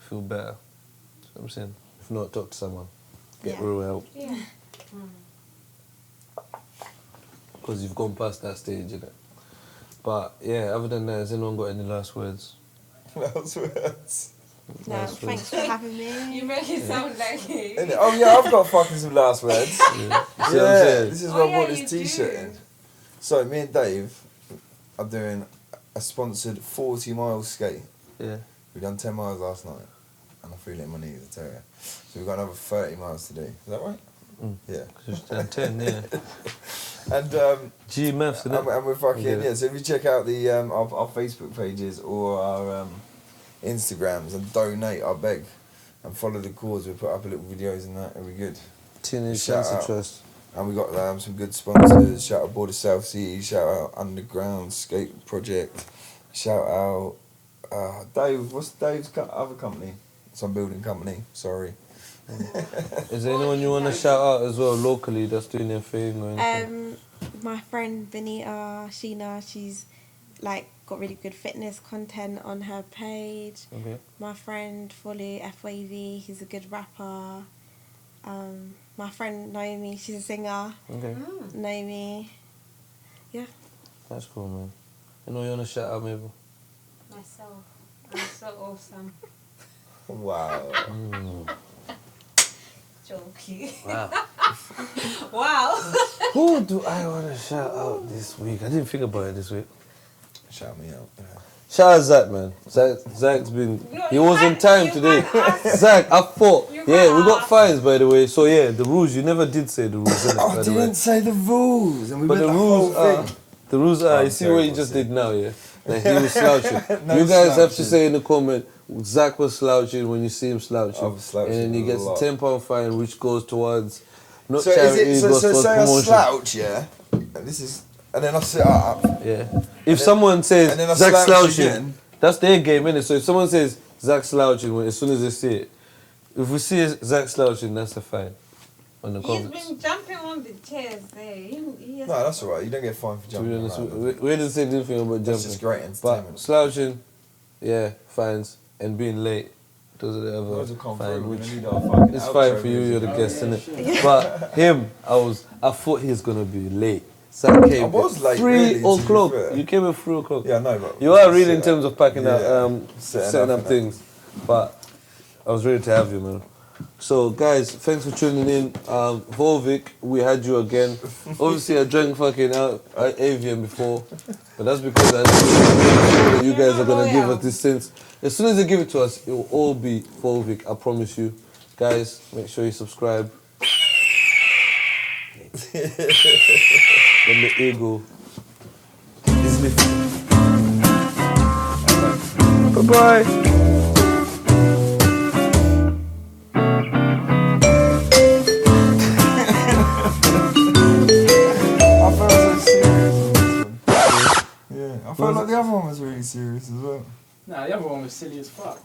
feel better. Do you know what I'm saying? If not, talk to someone. Get Yeah. real help. Yeah. Because you've gone past that stage, innit? But yeah, other than that, has anyone got any last words? Last words. No, Last thanks for having You me. make it sound like Innit? Oh yeah, I've got fucking some last words. Yeah. You see what I'm Yeah, saying? this is Oh, why I yeah, brought you this t-shirt do. in. So me and Dave are doing a sponsored 40 mile skate. Yeah. We done 10 miles last night, and I feel it in my knees, I tell you. So we've got another 30 miles to do. Is that right? Mm. Yeah. Just 10, yeah. And G maths, innit? and we're fucking Yeah. yeah. So if you check out the our Facebook pages or our Instagrams and donate, I beg, and follow the cause. We put up a little videos and that. It'll be good. Teenage Shout Cancer out. Trust. And we got some good sponsors. Shout out Border South Sea. Shout out Underground Skate Project. Shout out Dave. What's Dave's other company? Some building company. Sorry. Is there anyone you want to shout out as well locally that's doing their thing or anything? My friend Benita Sheena, she's like got really good fitness content on her page. Okay. My friend Folly FWV, he's a good rapper. My friend Naomi, she's a singer. Okay. Naomi, yeah. That's cool, man. Anyone you want to shout out, maybe? myself. I'm so awesome. Wow. Joking. Wow. Wow. Who do I want to shout out this week? I didn't think about it this week. Shout me out. Shout out Zach, man. Zach's been. No, He you was on can't- time you today. can't ask. Zach, I thought. You Yeah, we can't got ask. fines, by the way. So, yeah, the rules. You never did say the rules, innit, I by the way. didn't say the rules, and we But went the the rules whole are. thing. The rules are. I'm You see what he terrible, just see. did now, yeah? Like he was slouching. No You guys have to slouching. say in the comment, Zach was slouching when you see him slouching. I was slouching And then he a gets a lot. £10 fine, which goes towards not So is charity, it? So, goes so towards say I promotion. slouch, yeah. And this is, and then I sit up. Yeah. If someone says and then I Zach slouch slouching, again. that's their game, innit? So if someone says Zach slouching, as soon as they see it, if we see Zach slouching, that's a fine on the He's comments. been jumping on the chairs there. He No, that's alright. You don't get fined for To be jumping honest, around. we didn't say anything about That's jumping. just great But entertainment. slouching, yeah, fines, and being late, those are the Those other will come fine, through. We're which gonna need our fucking it's outro fine for you, music. you're the guest, innit? But him, I thought he was gonna be late. Zach came I was at late, 3 really, to be o'clock. fair. You came at 3 o'clock. Yeah, I know, but You are really in Set terms of packing Yeah, out, setting setting up up things. But I was ready to have you, man. So, guys, thanks for tuning in. Volvic, we had you again. Obviously, I drank fucking avian before, but that's because I know that you guys are going to give us this sense. As soon as they give it to us, it will all be Volvic, I promise you. Guys, make sure you subscribe. When the eagle is lifted. Bye-bye. I felt so serious on this one. Yeah, I felt like the other one was really serious as well. Nah, the other one was silly as fuck.